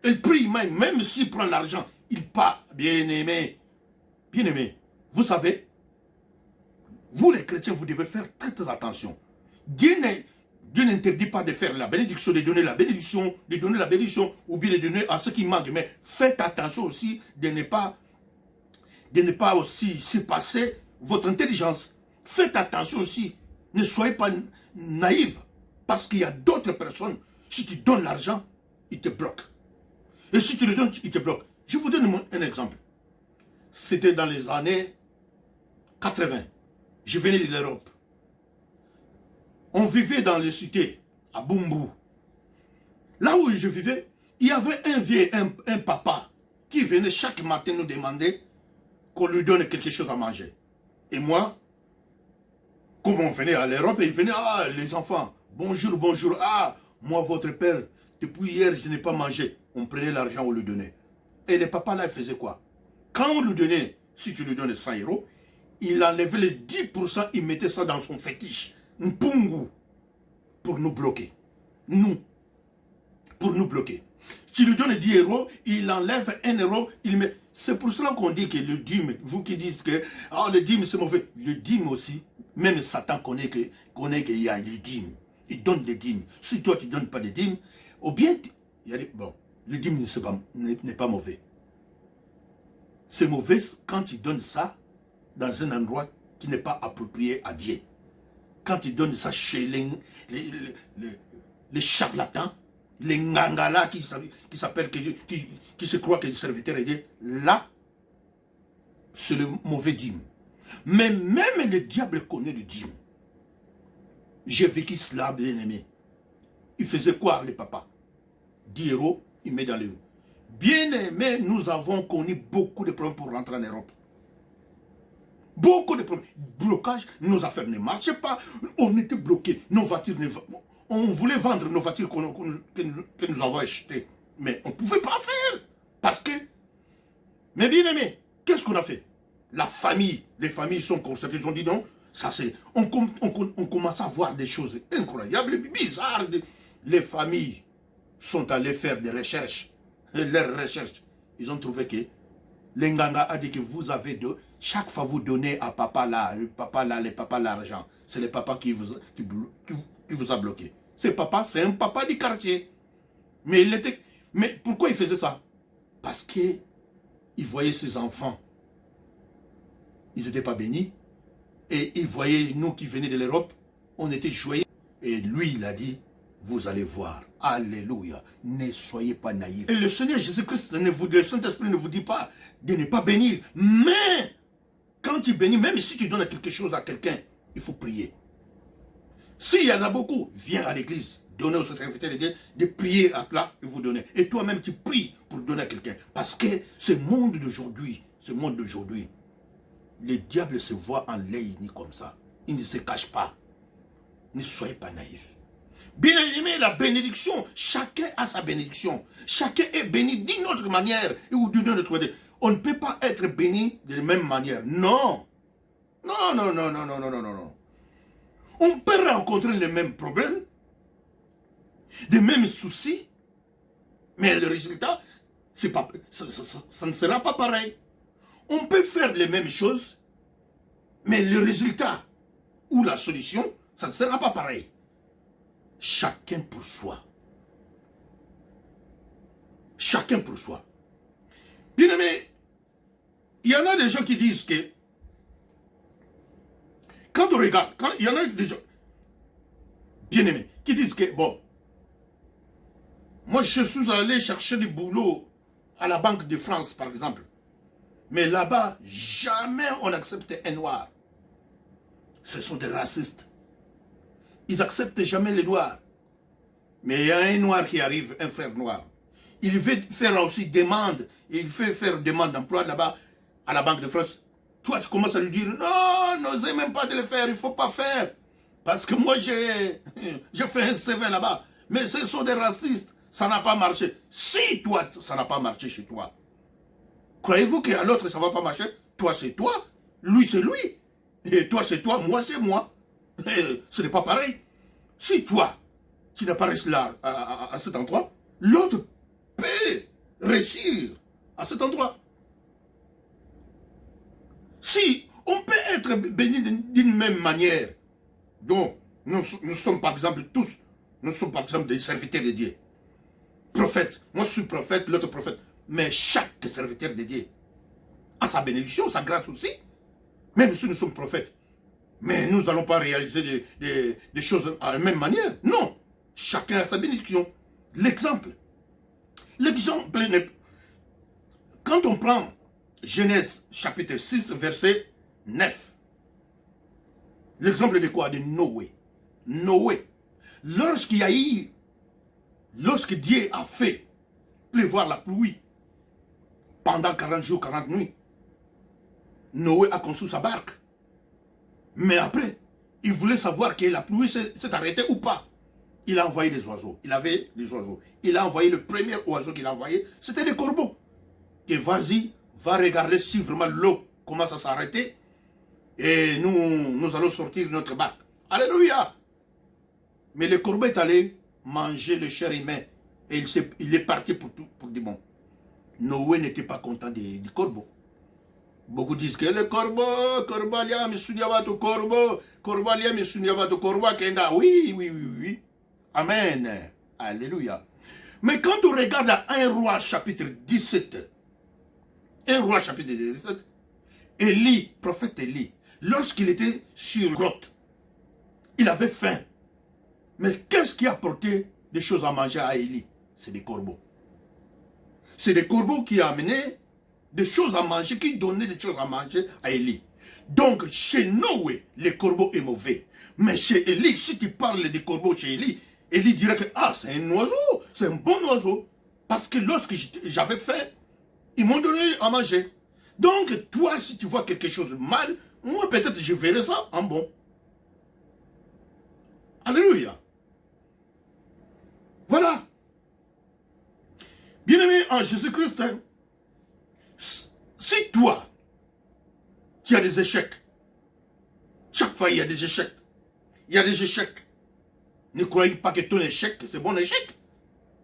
Speaker 1: Elle prie même s'il prend l'argent, il part. Bien-aimé, vous savez, vous les chrétiens, vous devez faire très attention. Dieu n'interdit pas de faire la bénédiction, de donner la bénédiction, ou bien de donner à ceux qui manquent. Mais faites attention aussi de ne pas aussi se passer votre intelligence. Faites attention aussi. Ne soyez pas naïfs. Parce qu'il y a d'autres personnes, si tu donnes l'argent, ils te bloquent. Et si tu le donnes, ils te bloquent. Je vous donne un exemple. C'était dans les années 80. Je venais de l'Europe. On vivait dans les cités, à Bumbu. Là où je vivais, il y avait un papa qui venait chaque matin nous demander qu'on lui donne quelque chose à manger. Et moi, comme on venait à l'Europe, il venait, ah, les enfants, bonjour, ah, moi, votre père, depuis hier, je n'ai pas mangé. On prenait l'argent, on lui donnait. Et le papa là, il faisait quoi? Quand on lui donnait, si tu lui donnes 100 €, il enlevait les 10%, il mettait ça dans son fétiche. Mpungu, pour nous bloquer. Pour nous bloquer. Tu lui donnes 10 €, il enlève 1 €, il met. C'est pour cela qu'on dit que le dîme, vous qui dites que le dîme c'est mauvais, le dîme aussi, même Satan connaît qu'il y a du dîme. Il donne des dîmes. Si toi tu ne donnes pas de dîmes, ou bien, bon, le dîme n'est pas mauvais. C'est mauvais quand tu donnes ça dans un endroit qui n'est pas approprié à Dieu. Quand tu donnes ça chez les charlatans, les ngangala qui se croient que les serviteurs de Dieu, là, c'est le mauvais dîme. Mais même le diable connaît le dîme. J'ai vécu cela, bien aimé. Il faisait quoi, les papas? 10 €, il met dans le... Bien aimé, nous avons connu beaucoup de problèmes pour rentrer en Europe. Beaucoup de problèmes. Blocage, nos affaires ne marchaient pas. On était bloqués. Nos voitures, on voulait vendre nos voitures que nous avons achetées. Mais on ne pouvait pas faire. Parce que... Mais bien aimé, qu'est-ce qu'on a fait? La famille, les familles sont constatées. Ils ont dit non, ça c'est... On commence à voir des choses incroyables, bizarres. Les familles sont allées faire des recherches. Et leurs recherches, ils ont trouvé que l'Enganga a dit que vous avez chaque fois vous donnez à papa là, le papa l'argent. C'est le papa qui vous a bloqué. C'est un papa du quartier. Mais pourquoi il faisait ça? Parce que il voyait ses enfants. Ils n'étaient pas bénis. Et il voyait nous qui venaient de l'Europe, on était joyeux. Et lui, il a dit, vous allez voir. Alléluia. Ne soyez pas naïfs. Et le Seigneur Jésus-Christ, le Saint-Esprit ne vous dit pas de ne pas bénir. Mais, quand tu bénis, même si tu donnes quelque chose à quelqu'un, il faut prier. S'il y en a beaucoup, viens à l'église. Donnez au serviteur de Dieu, de prier à cela et vous donner. Et toi-même, tu pries pour donner à quelqu'un. Parce que ce monde d'aujourd'hui, le diable se voit en léni comme ça. Il ne se cache pas. Ne soyez pas naïfs. Bien aimé, la bénédiction, chacun a sa bénédiction. Chacun est béni d'une autre manière ou d'une autre manière. On ne peut pas être béni de la même manière. Non. Non, non, non, non, non, non, non, non. On peut rencontrer les mêmes problèmes, les mêmes soucis, mais le résultat, pas, ça ne sera pas pareil. On peut faire les mêmes choses, mais le résultat ou la solution, ça ne sera pas pareil. Chacun pour soi. Chacun pour soi. Bien aimé, il y en a des gens qui disent que, quand on regarde, il y en a des gens, bien aimés, qui disent que, bon, moi je suis allé chercher du boulot à la Banque de France, par exemple. Mais là-bas, jamais on accepte un noir. Ce sont des racistes. Ils n'acceptent jamais les noirs. Mais il y a un noir qui arrive, un frère noir. Il veut faire aussi demande, il fait faire demande d'emploi là-bas à la Banque de France. Toi, tu commences à lui dire, non, n'osez même pas de le faire, il ne faut pas faire. Parce que moi, j'ai fait un CV là-bas. Mais ce sont des racistes, ça n'a pas marché. Si toi, ça n'a pas marché chez toi, croyez-vous qu'à l'autre, ça ne va pas marcher? Toi, c'est toi, lui, c'est lui. Et toi, c'est toi, moi, c'est moi. Et ce n'est pas pareil. Si toi, tu n'as pas réussi là, à cet endroit, l'autre peut réussir à cet endroit. Si on peut être béni d'une même manière, donc nous sommes par exemple tous, nous sommes par exemple des serviteurs de Dieu. Prophète, moi je suis prophète, l'autre prophète. Mais chaque serviteur de Dieu a sa bénédiction, sa grâce aussi. Même si nous sommes prophètes. Mais nous n'allons pas réaliser des choses à la même manière. Non. Chacun a sa bénédiction. L'exemple. L'exemple, quand on prend Genèse chapitre 6, verset 9. L'exemple de quoi? De Noé. Noé. Lorsque Dieu a fait pleuvoir la pluie pendant 40 jours, 40 nuits, Noé a construit sa barque. Mais après, il voulait savoir que la pluie s'est arrêtée ou pas. Il a envoyé des oiseaux. Il avait des oiseaux. Il a envoyé le premier oiseau qu'il a envoyé, c'était des corbeaux. Et vas-y, va regarder si vraiment l'eau commence à s'arrêter. Et nous allons sortir de notre barque. Alléluia! Mais le corbeau est allé manger le chair humain. Et il est parti pour du bon. Noé n'était pas content du corbeau. Beaucoup disent que le corbeau, oui. Amen. Alléluia. Mais quand on regarde à 1 Roi chapitre 17, 1 Roi chapitre 17, Élie, prophète Élie, lorsqu'il était sur une grotte, il avait faim. Mais qu'est-ce qui a apporté des choses à manger à Élie? C'est des corbeaux. C'est des corbeaux qui amenaient des choses à manger, qui donnaient des choses à manger à Élie. Donc, chez Noé, le corbeau est mauvais. Mais chez Élie, si tu parles des corbeaux chez Élie, Élie dirait que c'est un oiseau, c'est un bon oiseau. Parce que lorsque j'avais faim, ils m'ont donné à manger. Donc, toi, si tu vois quelque chose de mal, moi, peut-être je verrai ça en bon. Alléluia. Voilà. Bien-aimé en Jésus-Christ, hein, si toi, tu as des échecs, chaque fois il y a des échecs, il y a des échecs, ne croyez pas que ton échec, c'est bon échec.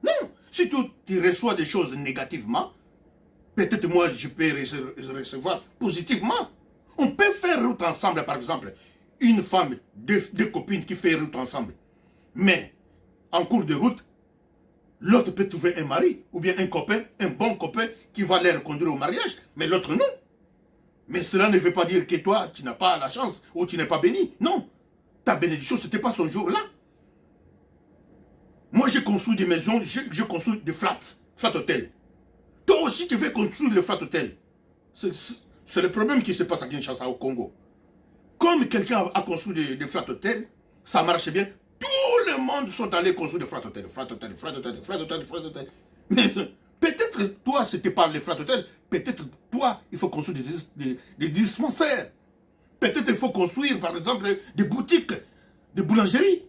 Speaker 1: Non. Si tu reçois des choses négativement, peut-être moi je peux recevoir positivement. On peut faire route ensemble, par exemple, une femme, deux copines qui font route ensemble. Mais, en cours de route, l'autre peut trouver un mari, ou bien un copain, un bon copain, qui va les reconduire au mariage, mais l'autre non. Mais cela ne veut pas dire que toi, tu n'as pas la chance, ou tu n'es pas béni. Non. Ta bénédiction, ce n'était pas son jour-là. Moi, j'ai construit des maisons, j'ai construit des flats hôtels. Toi aussi, tu veux construire le flat hôtel. C'est le problème qui se passe à Kinshasa, au Congo. Comme quelqu'un a construit des flat hôtels, ça marche bien. Tout le monde sont allés construire des flat hôtels, Mais peut-être toi, c'était pas les flat hôtels. Peut-être toi, il faut construire des dispensaires. Peut-être il faut construire, par exemple, des boutiques, des boulangeries.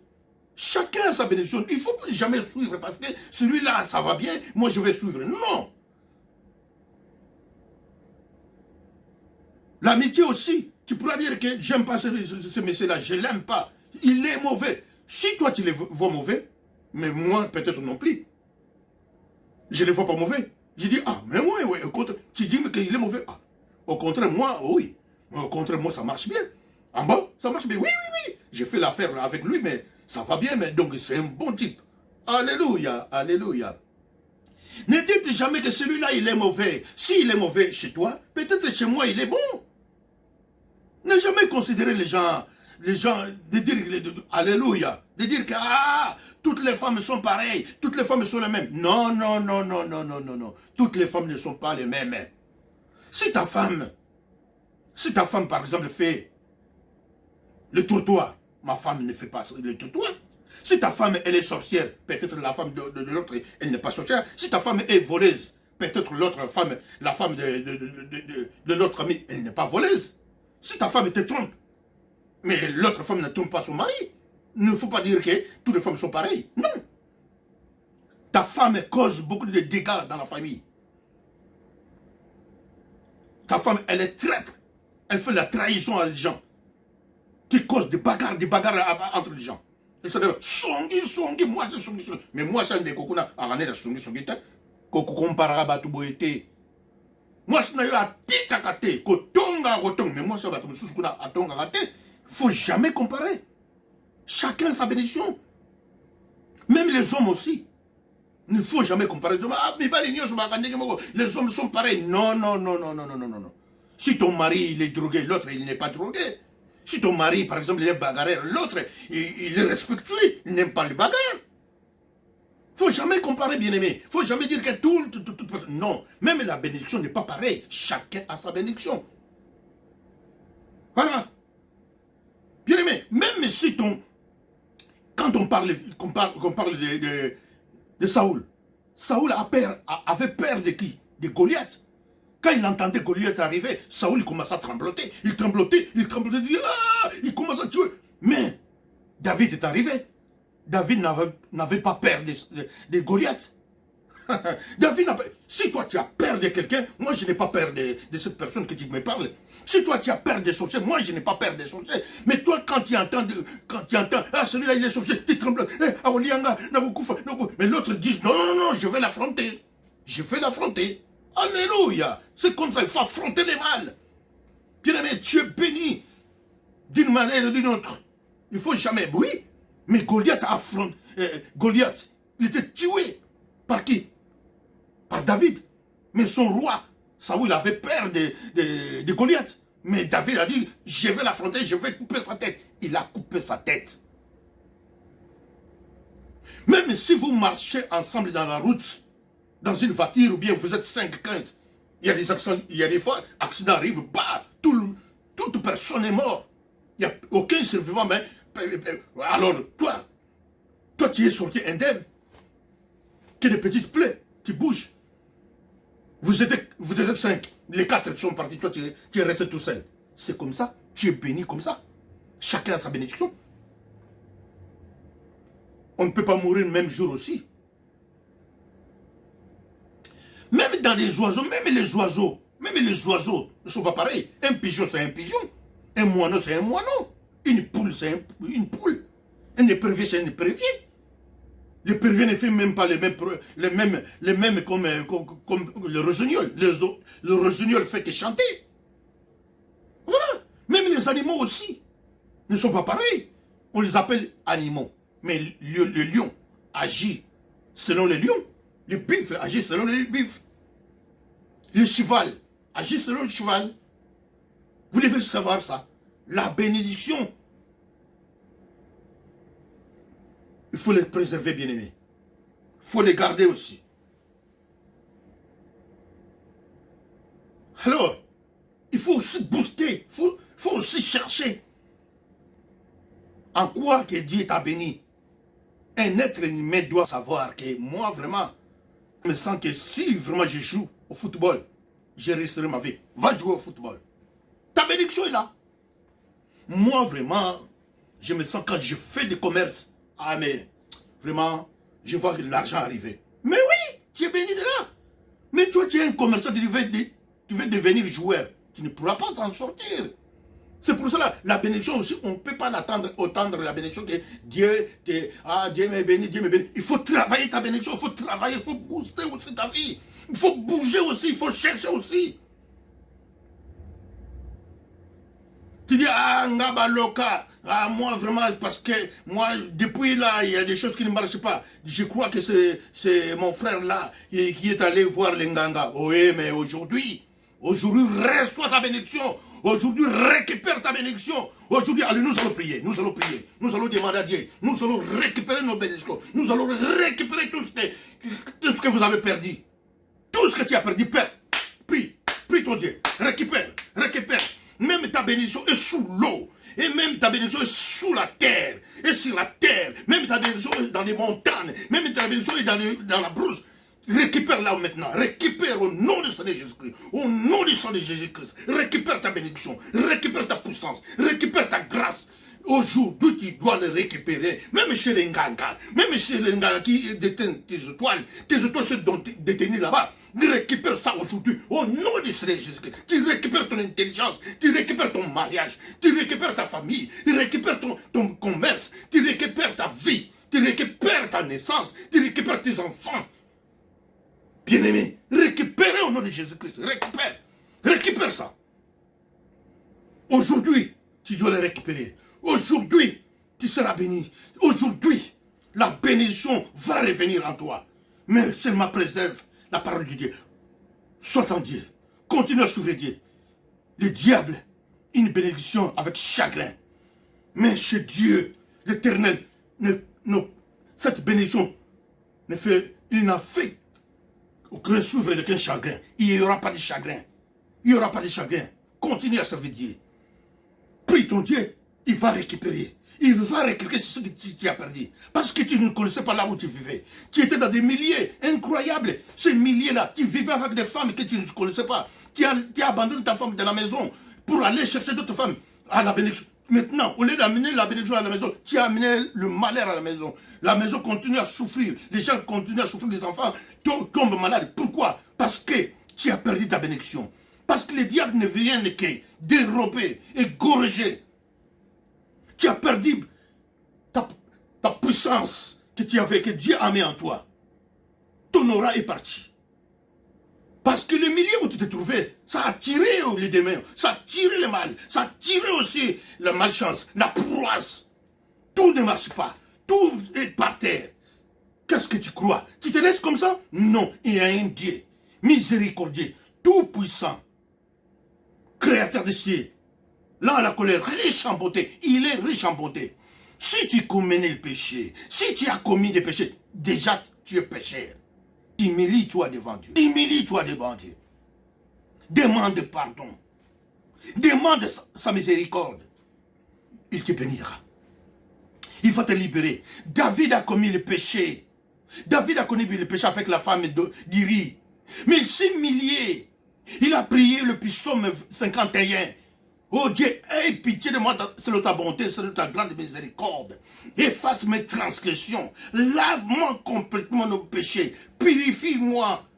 Speaker 1: Chacun a sa bénédiction. Il ne faut jamais suivre parce que celui-là, ça va bien, moi je vais suivre. Non. L'amitié aussi. Tu pourras dire que j'aime pas ce monsieur-là, je ne l'aime pas. Il est mauvais. Si toi tu le vois mauvais, mais moi peut-être non plus. Je ne le vois pas mauvais. Je dis, ah, mais moi, ouais, au contraire, tu dis qu'il est mauvais. Ah, au contraire, moi, oui. Au contraire, moi, ça marche bien. En bas, ça marche bien. Oui, oui, oui. J'ai fait l'affaire avec lui, mais ça va bien. Mais donc, c'est un bon type. Alléluia, alléluia. Ne dites jamais que celui-là, il est mauvais. S'il est mauvais chez toi, peut-être chez moi, il est bon. Ne jamais considérer les gens, de dire, alléluia, de dire que, ah, toutes les femmes sont pareilles, toutes les femmes sont les mêmes. Non, non, non, non, non, non, non, non. Toutes les femmes ne sont pas les mêmes. Si ta femme, par exemple, fait le trottoir, ma femme ne fait pas le trottoir. Si ta femme, elle est sorcière, peut-être la femme de l'autre, elle n'est pas sorcière. Si ta femme est voleuse, peut-être l'autre femme, la femme de l'autre ami, elle n'est pas voleuse. Si ta femme te trompe, mais l'autre femme ne trompe pas son mari, il ne faut pas dire que toutes les femmes sont pareilles. Non. Ta femme cause beaucoup de dégâts dans la famille. Ta femme, elle est traître. Elle fait la trahison à des gens. Qui cause des bagarres entre les gens. Elle se dit, songi, moi c'est songi. Mais moi, c'est un des cocona, à ramener la songi, Koko comparera batu boete. Moi, je n'ai eu à titakate, kotonga, mais moi, c'est batu moussouskouna, à tonga kate. Il ne faut jamais comparer. Chacun sa bénédiction. Même les hommes aussi. Il ne faut jamais comparer. Les hommes sont pareils. Non, non, non, non, non, non, non, non. Si ton mari il est drogué, l'autre il n'est pas drogué. Si ton mari, par exemple, il est bagarreur, l'autre il est respectueux, il n'aime pas les bagarres. Il ne faut jamais comparer, bien-aimé. Il ne faut jamais dire que tout. Non, même la bénédiction n'est pas pareille. Chacun a sa bénédiction. Voilà. Bien-aimé, même si ton... Quand on parle de Saoul, Saoul avait peur de qui? De Goliath. Quand il entendait Goliath arriver, Saoul commençait à trembloter. Il tremblotait, il commence à tuer. Mais David est arrivé. David n'avait pas peur de Goliath. David n'a pas... Si toi tu as peur de quelqu'un, moi je n'ai pas peur de cette personne que tu me parles. Si toi tu as peur des sorciers, moi je n'ai pas peur des sorciers. Mais toi quand tu entends, ah celui-là il est sorcier, tu trembles, mais l'autre dit, non, non, non, je vais l'affronter. Je vais l'affronter. Alléluia. C'est comme ça, il faut affronter les mal. Bien-aimé, tu es béni d'une manière ou d'une autre. Il ne faut jamais, oui. Mais Goliath affronte, Goliath, il était tué. Par qui? Par David. Mais son roi, Saoul avait peur de Goliath. Mais David a dit, je vais l'affronter, je vais couper sa tête. Il a coupé sa tête. Même si vous marchez ensemble dans la route, dans une voiture, ou bien vous êtes 5-15, il y a des accidents, il y a des fois, accident arrive, bah, toute personne est morte. Il n'y a aucun survivant, mais alors toi tu es sorti indemne. Que des petites plaies, tu bouges. Vous êtes 5, les 4 sont partis, toi tu es resté tout seul. C'est comme ça, tu es béni comme ça. Chacun a sa bénédiction. On ne peut pas mourir le même jour aussi. Même dans les oiseaux, même les oiseaux ne sont pas pareils. Un pigeon, c'est un pigeon. Un moineau, c'est un moineau. Une poule, c'est une poule. Un épervier, c'est un épervier. L'épervier ne fait même pas les mêmes comme le rossignol. Le rossignol fait que chanter. Voilà. Même les animaux aussi ne sont pas pareils. On les appelle animaux. Mais le lion agit selon les lions. Le buffle agit selon le buffle. Le cheval agit selon le cheval. Vous devez savoir ça. La bénédiction, il faut les préserver, bien-aimés. faut les garder aussi. Alors, il faut aussi booster, il faut aussi chercher en quoi que Dieu t'a béni. Un être humain doit savoir que moi, vraiment, je me sens que si vraiment je joue au football, je resterai ma vie. Va jouer au football. Ta bénédiction est là. Moi, vraiment, je me sens quand je fais du commerce. Ah, mais vraiment, je vois que l'argent arriver. Mais oui, tu es béni de là. Mais toi, tu es un commerçant, tu veux devenir joueur. Tu ne pourras pas t'en sortir. C'est pour cela, la bénédiction aussi, on ne peut pas l'attendre autant de la bénédiction que Dieu m'est béni, Dieu m'est béni. Il faut travailler ta bénédiction, il faut travailler, il faut booster aussi ta vie. Il faut bouger aussi, il faut chercher aussi. Tu dis, ah, Ngaba Loka, ah, moi vraiment, parce que moi, depuis là, il y a des choses qui ne marchent pas. Je crois que c'est mon frère là qui est allé voir les Nganga. Oui, mais aujourd'hui, reçois ta bénédiction. Aujourd'hui, récupère ta bénédiction. Aujourd'hui, allez, nous allons prier, nous allons prier. Nous allons demander à Dieu. Nous allons récupérer nos bénédictions. Nous allons récupérer tout ce que vous avez perdu. Tout ce que tu as perdu, Père. Prie ton Dieu. Récupère. Même ta bénédiction est sous l'eau. Et même ta bénédiction est sous la terre. Et sur la terre. Même ta bénédiction est dans les montagnes. Même ta bénédiction est dans la brousse. Récupère-la maintenant. Récupère au nom du Seigneur Jésus-Christ. Au nom du Seigneur Jésus-Christ. Récupère ta bénédiction. Récupère ta puissance. Récupère ta grâce. Aujourd'hui, tu dois le récupérer. Même chez les Nganga. Même chez les Nganga qui détiennent tes étoiles. Tes étoiles sont détenues là-bas. Récupère ça aujourd'hui. Au nom du Seigneur Jésus-Christ. Tu récupères ton intelligence. Tu récupères ton mariage. Tu récupères ta famille. Tu récupères ton commerce. Tu récupères ta vie. Tu récupères ta naissance. Tu récupères tes enfants. Bien-aimé, récupérez au nom de Jésus-Christ. Récupère ça. Aujourd'hui, tu dois le récupérer. Aujourd'hui, tu seras béni. Aujourd'hui, la bénédiction va revenir en toi. Mais seulement préserve la parole de Dieu. Sois en Dieu. Continue à suivre Dieu. Le diable, une bénédiction avec chagrin. Mais chez Dieu, l'Éternel, cette bénédiction, il n'a fait aucun souffre de qu'un chagrin. Il n'y aura pas de chagrin. Il n'y aura pas de chagrin. Continue à servir Dieu. Prie ton Dieu, il va récupérer. Il va récupérer ce que tu as perdu. Parce que tu ne connaissais pas là où tu vivais. Tu étais dans des milliers incroyables. Ces milliers-là, tu vivais avec des femmes que tu ne connaissais pas. Tu as abandonné ta femme de la maison pour aller chercher d'autres femmes à la bénédiction. Maintenant, au lieu d'amener la bénédiction à la maison, tu as amené le malheur à la maison. La maison continue à souffrir. Les gens continuent à souffrir. Les enfants tombent malades. Pourquoi? Parce que tu as perdu ta bénédiction. Parce que le diable ne vient que dérober, égorger. Tu as perdu ta puissance que tu avais, que Dieu a mis en toi. Ton aura est parti. Parce que le milieu où tu te trouvais, ça a tiré les démons, ça a tiré le mal, ça a tiré aussi la malchance, la proisse. Tout ne marche pas, tout est par terre. Qu'est-ce que tu crois? Tu te laisses comme ça? Non, il y a un Dieu, miséricordieux, tout puissant, créateur des cieux. Là, la colère, riche en bonté, il est riche en bonté. Si tu commets le péché, si tu as commis des péchés, déjà tu es pécheur. Humilie-toi devant Dieu. Humilie-toi devant Dieu. Demande pardon. Demande sa miséricorde. Il te bénira. Il va te libérer. David a commis le péché. David a commis le péché avec la femme d'Iri. Mais il s'est humilié. Il a prié le psaume 51. Oh Dieu, aie pitié de moi selon ta bonté, selon ta grande miséricorde. Efface mes transgressions. Lave-moi complètement nos péchés. Purifie-moi.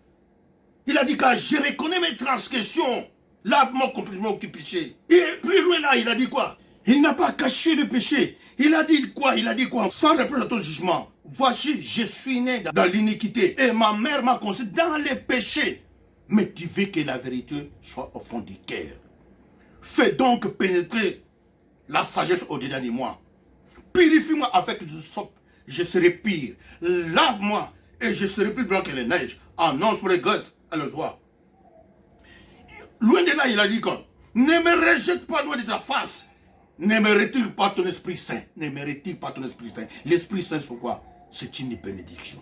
Speaker 1: Il a dit que je reconnais mes transgressions. Lave-moi complètement mes péchés. Et plus loin là, il a dit quoi? Il n'a pas caché le péché. Il a dit quoi? Il a dit quoi? Sans reproche à ton jugement. Voici, je suis né dans l'iniquité. Et ma mère m'a conçu dans les péchés. Mais tu veux que la vérité soit au fond du cœur. Fais donc pénétrer la sagesse au-dedans de moi. Purifie-moi avec le sope, je serai pire. Lave-moi et je serai plus blanc que les neiges. Annonce pour les gosses à le soir. Loin de là, il a dit quoi? Ne me rejette pas loin de ta face. Ne me retire pas ton Esprit Saint. Ne me retire pas ton Esprit Saint. L'Esprit Saint, c'est quoi? C'est une bénédiction.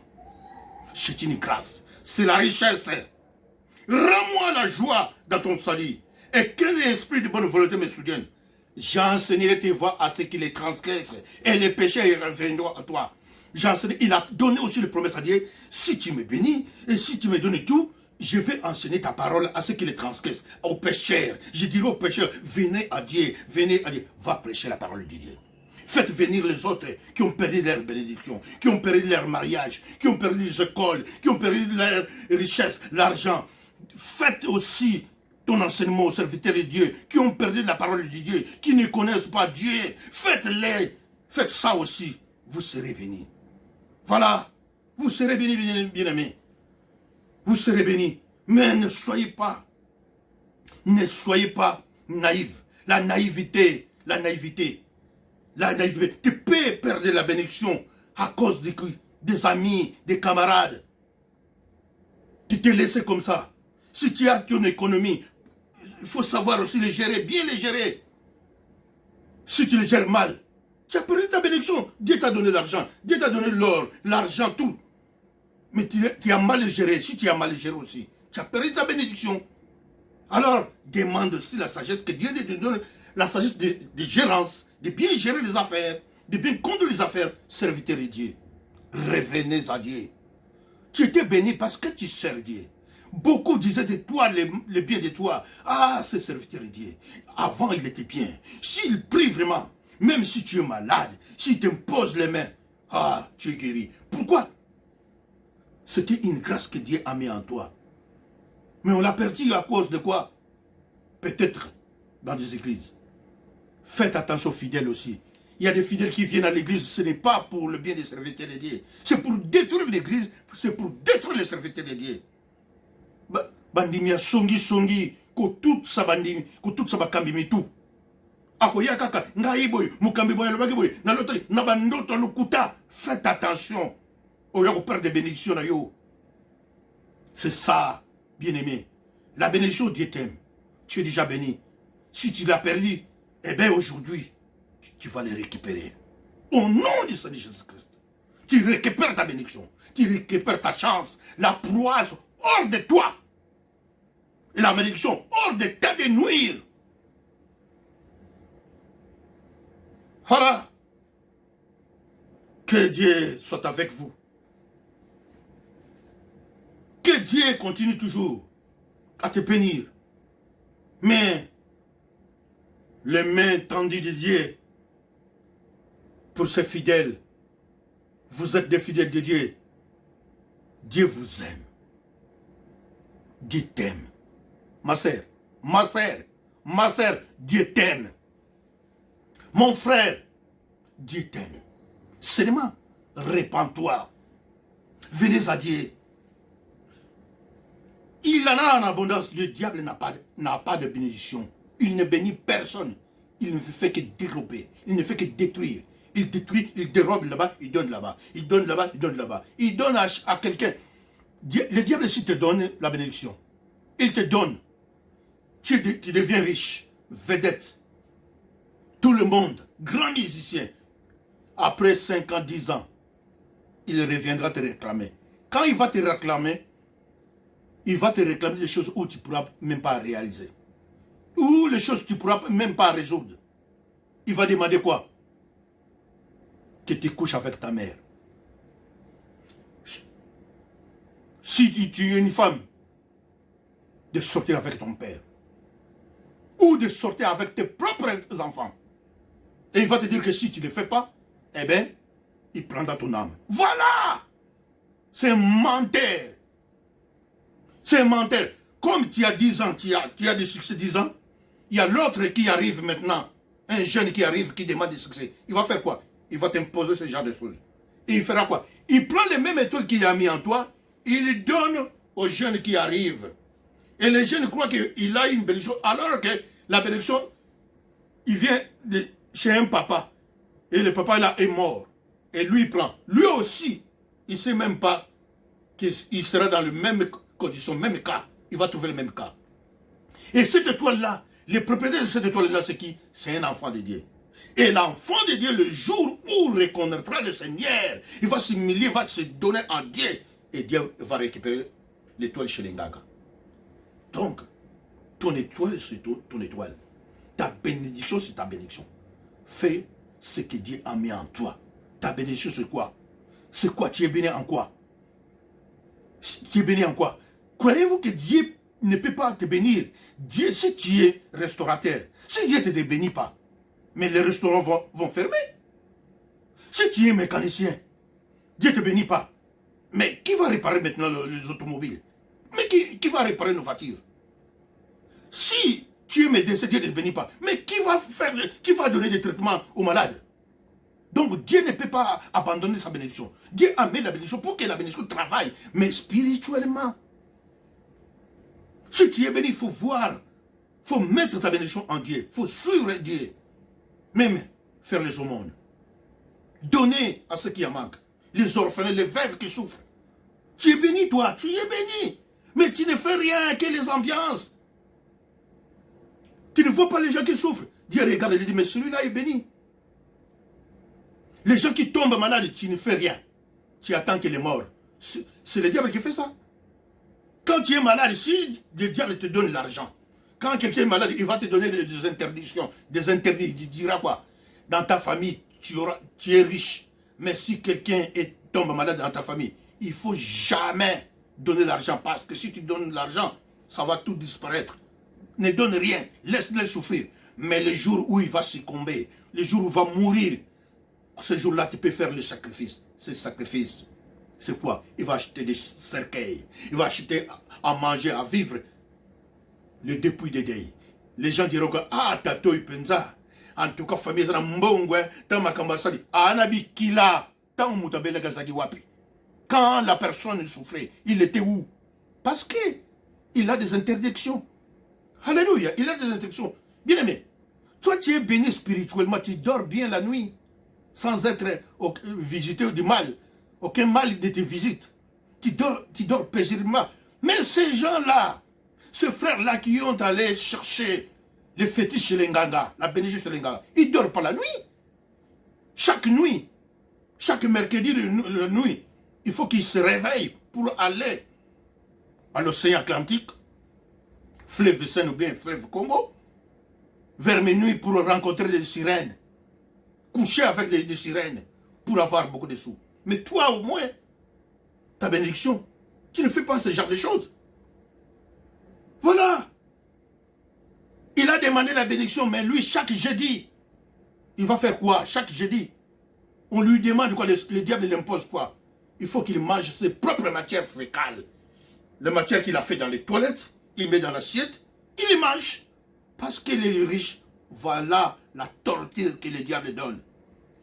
Speaker 1: C'est une grâce. C'est la richesse. Rends-moi la joie dans ton salut. Et quel esprit de bonne volonté me soutienne. J'enseignerai tes voies à ceux qui les transgressent. Et les péchés reviendront à toi. Il a donné aussi les promesses à Dieu. Si tu me bénis et si tu me donnes tout, je vais enseigner ta parole à ceux qui les transgressent, aux pécheurs. Je dirai aux pécheurs, venez à Dieu, va prêcher la parole de Dieu. Faites venir les autres qui ont perdu leur bénédiction, qui ont perdu leur mariage, qui ont perdu les écoles, qui ont perdu leur richesse, l'argent. Faites aussi ton enseignement aux serviteurs de Dieu, qui ont perdu la parole de Dieu, qui ne connaissent pas Dieu. Faites-les, faites ça aussi, vous serez bénis. Voilà, vous serez bénis, bien-aimés. Vous serez bénis. Mais ne soyez pas naïfs. La naïveté. Tu peux perdre la bénédiction à cause des amis, des camarades. Tu te laisses comme ça. Si tu as ton économie, il faut savoir aussi les gérer, bien les gérer. Si tu les gères mal, tu as perdu ta bénédiction. Dieu t'a donné l'argent, Dieu t'a donné l'or, l'argent, tout. Mais tu as mal géré. Si tu as mal géré aussi, tu as perdu ta bénédiction. Alors, demande aussi la sagesse, que Dieu te donne la sagesse de gérance, de bien gérer les affaires, de bien conduire les affaires. Serviteur de Dieu, revenez à Dieu. Tu étais béni parce que tu sers Dieu. Beaucoup disaient de toi, les biens de toi. Ah, ce serviteur de Dieu. Avant, il était bien. S'il prie vraiment, même si tu es malade, s'il t'impose les mains, ah, tu es guéri. Pourquoi? C'était une grâce que Dieu a mis en toi. Mais on l'a perdu à cause de quoi? Peut-être dans des églises. Faites attention aux fidèles aussi. Il y a des fidèles qui viennent à l'église, ce n'est pas pour le bien des serviteurs de Dieu. C'est pour détruire l'église, c'est pour détruire les serviteurs de Dieu. Bandimia songi, ko tout ça bandimi, ko tout ça bakambimi tout. Ako yakaka, ngai boy, mukambi boy, lobaki boy, na l'autre, na bandoto lukuta. Faites attention. Au lieu de perdre des bénédictions. C'est ça, bien-aimé. La bénédiction, Dieu t'aime. Tu es déjà béni. Si tu l'as perdu, eh bien aujourd'hui, tu vas les récupérer. Au nom du Seigneur Jésus-Christ. Tu récupères ta bénédiction. Tu récupères ta chance. La proie hors de toi. Et la bénédiction hors de ta de nuire. Voilà. Que Dieu soit avec vous. Que Dieu continue toujours à te bénir. Mais les mains tendues de Dieu pour ses fidèles. Vous êtes des fidèles de Dieu. Dieu vous aime. Dieu t'aime. Ma sœur, Dieu t'aime. Mon frère, Dieu t'aime. Seulement, répands-toi. Venez à Dieu. Il en a en abondance. Le diable n'a pas de bénédiction. Il ne bénit personne. Il ne fait que dérober. Il ne fait que détruire. Il détruit, il dérobe là-bas, il donne là-bas. Il donne là-bas, il donne là-bas. Il donne à quelqu'un. Le diable aussi te donne la bénédiction. Il te donne. Tu deviens riche, vedette. Tout le monde, grand musicien. Après 5 ans, 10 ans, il reviendra te réclamer. Quand il va te réclamer, il va te réclamer des choses où tu ne pourras même pas réaliser. Ou les choses que tu ne pourras même pas résoudre. Il va demander quoi? Que tu couches avec ta mère. Si tu es une femme, de sortir avec ton père. Ou de sortir avec tes propres enfants. Et il va te dire que si tu ne le fais pas, eh bien, il prendra ton âme. Voilà! C'est un menteur. C'est un menteur. Comme tu as 10 ans, tu as du succès 10 ans, il y a l'autre qui arrive maintenant, un jeune qui arrive, qui demande du succès. Il va faire quoi? Il va t'imposer ce genre de choses. Et il fera quoi? Il prend les mêmes étoiles qu'il a mis en toi, il donne aux jeunes qui arrivent. Et les jeunes croient qu'il a une bénédiction, alors que la bénédiction, il vient chez un papa. Et le papa là est mort. Et lui il prend. Lui aussi, il ne sait même pas qu'il sera dans les mêmes conditions, même cas. Il va trouver le même cas. Et cette étoile-là, le propriétaire de cette étoile-là, c'est qui? C'est un enfant de Dieu. Et l'enfant de Dieu, le jour où il reconnaîtra le Seigneur, il va s'humilier, il va se donner à Dieu. et Dieu va récupérer l'étoile chez les Ngaga. Donc, ton étoile, c'est ton étoile. Ta bénédiction, c'est ta bénédiction. Fais ce que Dieu a mis en toi. Ta bénédiction, c'est quoi? C'est quoi? Tu es béni en quoi? Tu es béni en quoi? Croyez-vous que Dieu ne peut pas te bénir? Dieu, si tu es restaurateur, si Dieu ne te bénit pas, mais les restaurants vont fermer. Si tu es mécanicien, Dieu ne te bénit pas. Mais qui va réparer maintenant les automobiles? Mais qui va réparer nos voitures? Si tu es médecin, Dieu ne te bénit pas. Mais qui va donner des traitements aux malades? Donc Dieu ne peut pas abandonner sa bénédiction. Dieu a mis la bénédiction pour que la bénédiction travaille, mais spirituellement. Si tu es béni, il faut voir, il faut mettre ta bénédiction en Dieu, il faut suivre Dieu. Même faire les aumônes. Donner à ceux qui en manquent. Les orphelins, les veuves qui souffrent. Tu es béni, toi, tu es béni. Mais tu ne fais rien que les ambiances. Tu ne vois pas les gens qui souffrent. Dieu regarde et dit, mais celui-là est béni. Les gens qui tombent malades, tu ne fais rien. Tu attends qu'il est mort. C'est le diable qui fait ça. Quand tu es malade, si le diable te donne l'argent, quand quelqu'un est malade, il va te donner des interdictions, des interdits. Il dira quoi? Dans ta famille, tu es riche. Mais si quelqu'un tombe malade dans ta famille, il ne faut jamais donner l'argent. Parce que si tu donnes l'argent, ça va tout disparaître. Ne donne rien, laisse-le souffrir. Mais le jour où il va succomber, le jour où il va mourir, à ce jour-là, tu peux faire le sacrifice. Ce sacrifice, c'est quoi? Il va acheter des cercueils. Il va acheter à manger, à vivre. Le dépouille de deuil. Les gens diront que, ah, tato ipenza. En tout cas, famille, c'est un mbongwe. Tant ma kambasali. Anabi kila. Tant mutabele gazadi wapi. Quand la personne souffrait, il était où? Parce que il a des interdictions. Alléluia, il a des interdictions. Bien aimé, toi tu es béni spirituellement, tu dors bien la nuit, sans être visité du mal. Aucun mal ne te visite. Tu dors paisiblement. Mais ces gens-là, ces frères-là qui ont allé chercher les fétiches chez les Nganga, la bénédiction chez les Nganga, ils ne dorment pas la nuit. Chaque nuit, chaque mercredi de nuit, il faut qu'ils se réveillent pour aller à l'océan Atlantique, fleuve Seine ou bien fleuve Congo, vers minuit pour rencontrer des sirènes, coucher avec des sirènes pour avoir beaucoup de sous. Mais toi au moins, ta bénédiction, tu ne fais pas ce genre de choses. Voilà. Il a demandé la bénédiction, mais lui, chaque jeudi, il va faire quoi? Chaque jeudi, on lui demande quoi? Le diable l'impose quoi? Il faut qu'il mange ses propres matières fécales. Les matières qu'il a fait dans les toilettes, il met dans l'assiette, il les mange. Parce qu'il est riche. Voilà la torture que le diable donne.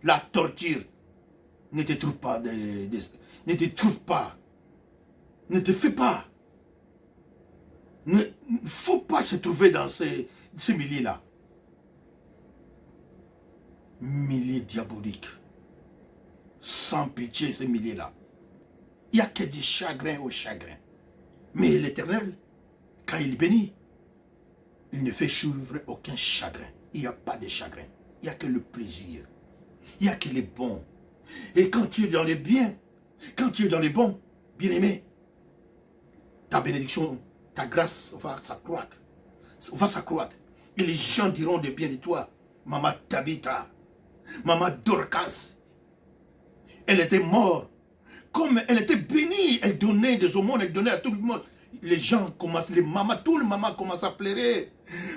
Speaker 1: La torture. Ne te trouve pas, ne te trouve pas. Ne te fais pas. Il ne faut pas se trouver dans ces milieux-là. Milieux diaboliques. Sans pitié, ces milieux-là. Il n'y a que du chagrin au chagrin. Mais l'Éternel, quand il bénit, il ne fait suivre aucun chagrin. Il n'y a pas de chagrin. Il n'y a que le plaisir. Il n'y a que les bons. Et quand tu es dans les biens, quand tu es dans les bons, bien-aimé, ta bénédiction, ta grâce va s'accroître. Va s'accroître. Et les gens diront de bien de toi. Maman Tabitha, Maman Dorcas, elle était morte. Comme elle était bénie, elle donnait des aumônes, elle donnait à tout le monde. Les gens commencent, les mamans, tous les mamans commencent à pleurer.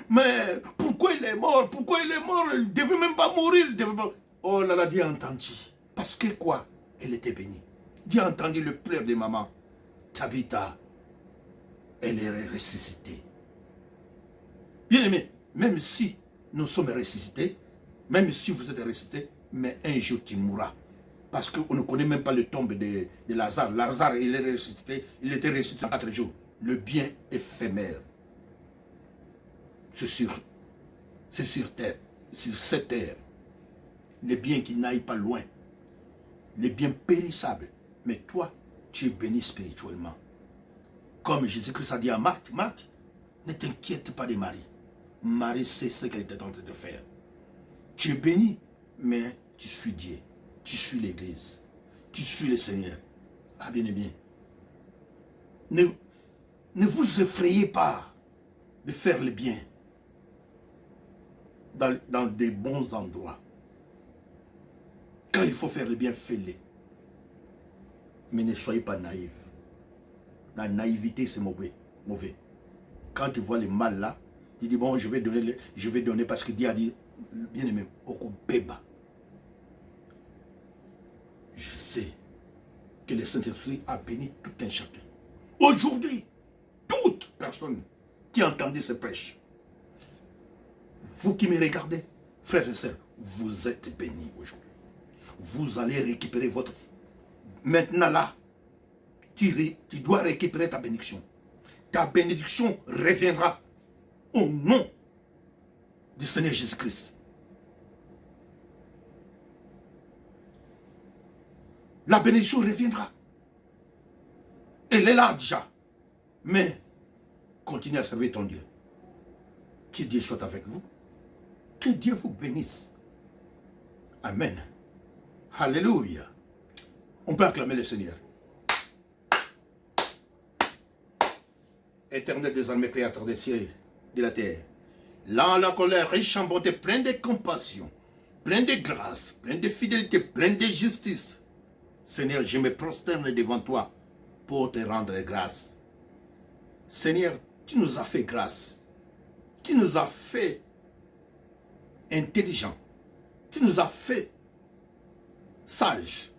Speaker 1: Mais pourquoi il est mort? Pourquoi il est mort? Il ne devait même pas mourir. Oh là là, Dieu a entendu. Parce que quoi? Elle était bénie. Dieu a entendu le pleur des mamans. Tabitha, elle est ressuscitée. Bien aimé, même si nous sommes ressuscités, même si vous êtes ressuscités, mais un jour tu mourras. Parce qu'on ne connaît même pas le tombe de Lazare. Lazare, il est ressuscité, il était ressuscité en 4 jours. Le bien éphémère. C'est sur terre, sur cette terre. Les biens qui n'aillent pas loin. Les biens périssables. Mais toi, tu es béni spirituellement. Comme Jésus-Christ a dit à Marthe, Marthe, ne t'inquiète pas de Marie. Marie sait ce qu'elle était en train de faire. Tu es béni, mais tu suis Dieu. Tu suis l'Église. Tu suis le Seigneur. Ah bien et bien. Ne, ne vous effrayez pas de faire le bien dans des bons endroits. Quand il faut faire le bien, faites-le. Mais ne soyez pas naïfs. La naïveté, c'est mauvais. Quand tu vois le mal là, tu dis bon, je vais donner parce que Dieu a dit, bien aimé, Oko Beba. Je sais que le Saint-Esprit a béni tout un chacun. Aujourd'hui, toute personne qui entendait ce prêche, vous qui me regardez, frères et sœurs, vous êtes bénis aujourd'hui. Vous allez récupérer votre... Maintenant là, tu dois récupérer ta bénédiction. Ta bénédiction reviendra au nom du Seigneur Jésus-Christ. La bénédiction reviendra. Elle est là déjà. Mais continue à servir ton Dieu. Que Dieu soit avec vous. Que Dieu vous bénisse. Amen. Alléluia. On peut acclamer le Seigneur. Éternel désormais créateur des cieux et de la terre. Lent à la colère, riche en bonté, plein de compassion, plein de grâce, plein de fidélité, plein de justice. Seigneur, je me prosterne devant toi pour te rendre grâce. Seigneur, tu nous as fait grâce. Tu nous as fait intelligents. Tu nous as fait sages.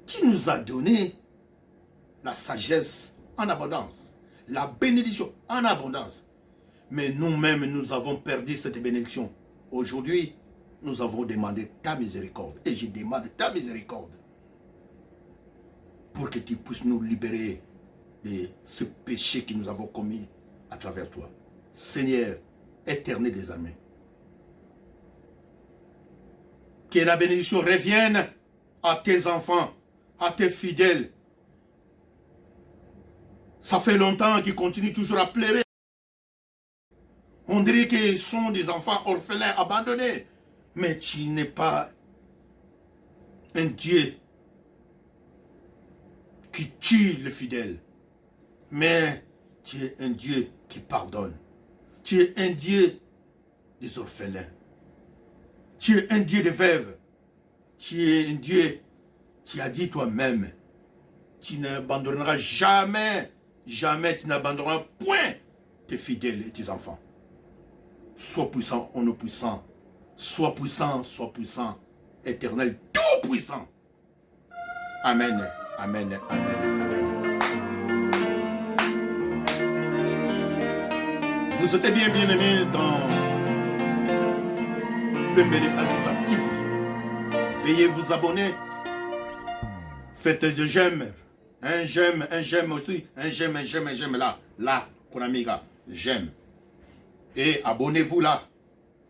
Speaker 1: Tu nous as donné la sagesse en abondance, la bénédiction en abondance. Mais nous-mêmes, nous avons perdu cette bénédiction. Aujourd'hui, nous avons demandé ta miséricorde. Et je demande ta miséricorde pour que tu puisses nous libérer de ce péché que nous avons commis à travers toi. Seigneur, éternel des armées, que la bénédiction revienne à tes enfants, à tes fidèles. Ça fait longtemps qu'ils continuent toujours à pleurer. On dirait qu'ils sont des enfants orphelins, abandonnés. Mais tu n'es pas un Dieu qui tue les fidèles. Mais tu es un Dieu qui pardonne. Tu es un Dieu des orphelins. Tu es un Dieu des veuves. Tu es un Dieu, tu as dit toi-même, tu n'abandonneras jamais, jamais tu n'abandonneras point tes fidèles et tes enfants. Sois puissant, omnipuissant. Sois puissant, éternel, tout puissant. Amen, amen, amen, amen. Vous êtes bien aimés dans Pembele Aziza TV. Veuillez vous abonner. Faites de j'aime. Un j'aime aussi. Un j'aime là, Konamiga, j'aime. Et abonnez-vous là.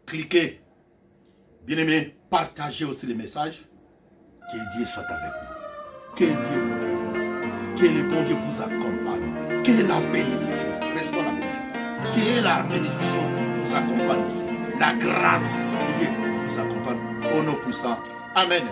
Speaker 1: Cliquez. Bien-aimés, partagez aussi les messages. Que Dieu soit avec vous. Que Dieu vous bénisse. Que le bon Dieu vous accompagne. Que la bénédiction, reçois la bénédiction. Que la bénédiction vous accompagne aussi. La grâce de Dieu vous accompagne au nom puissant. Amen.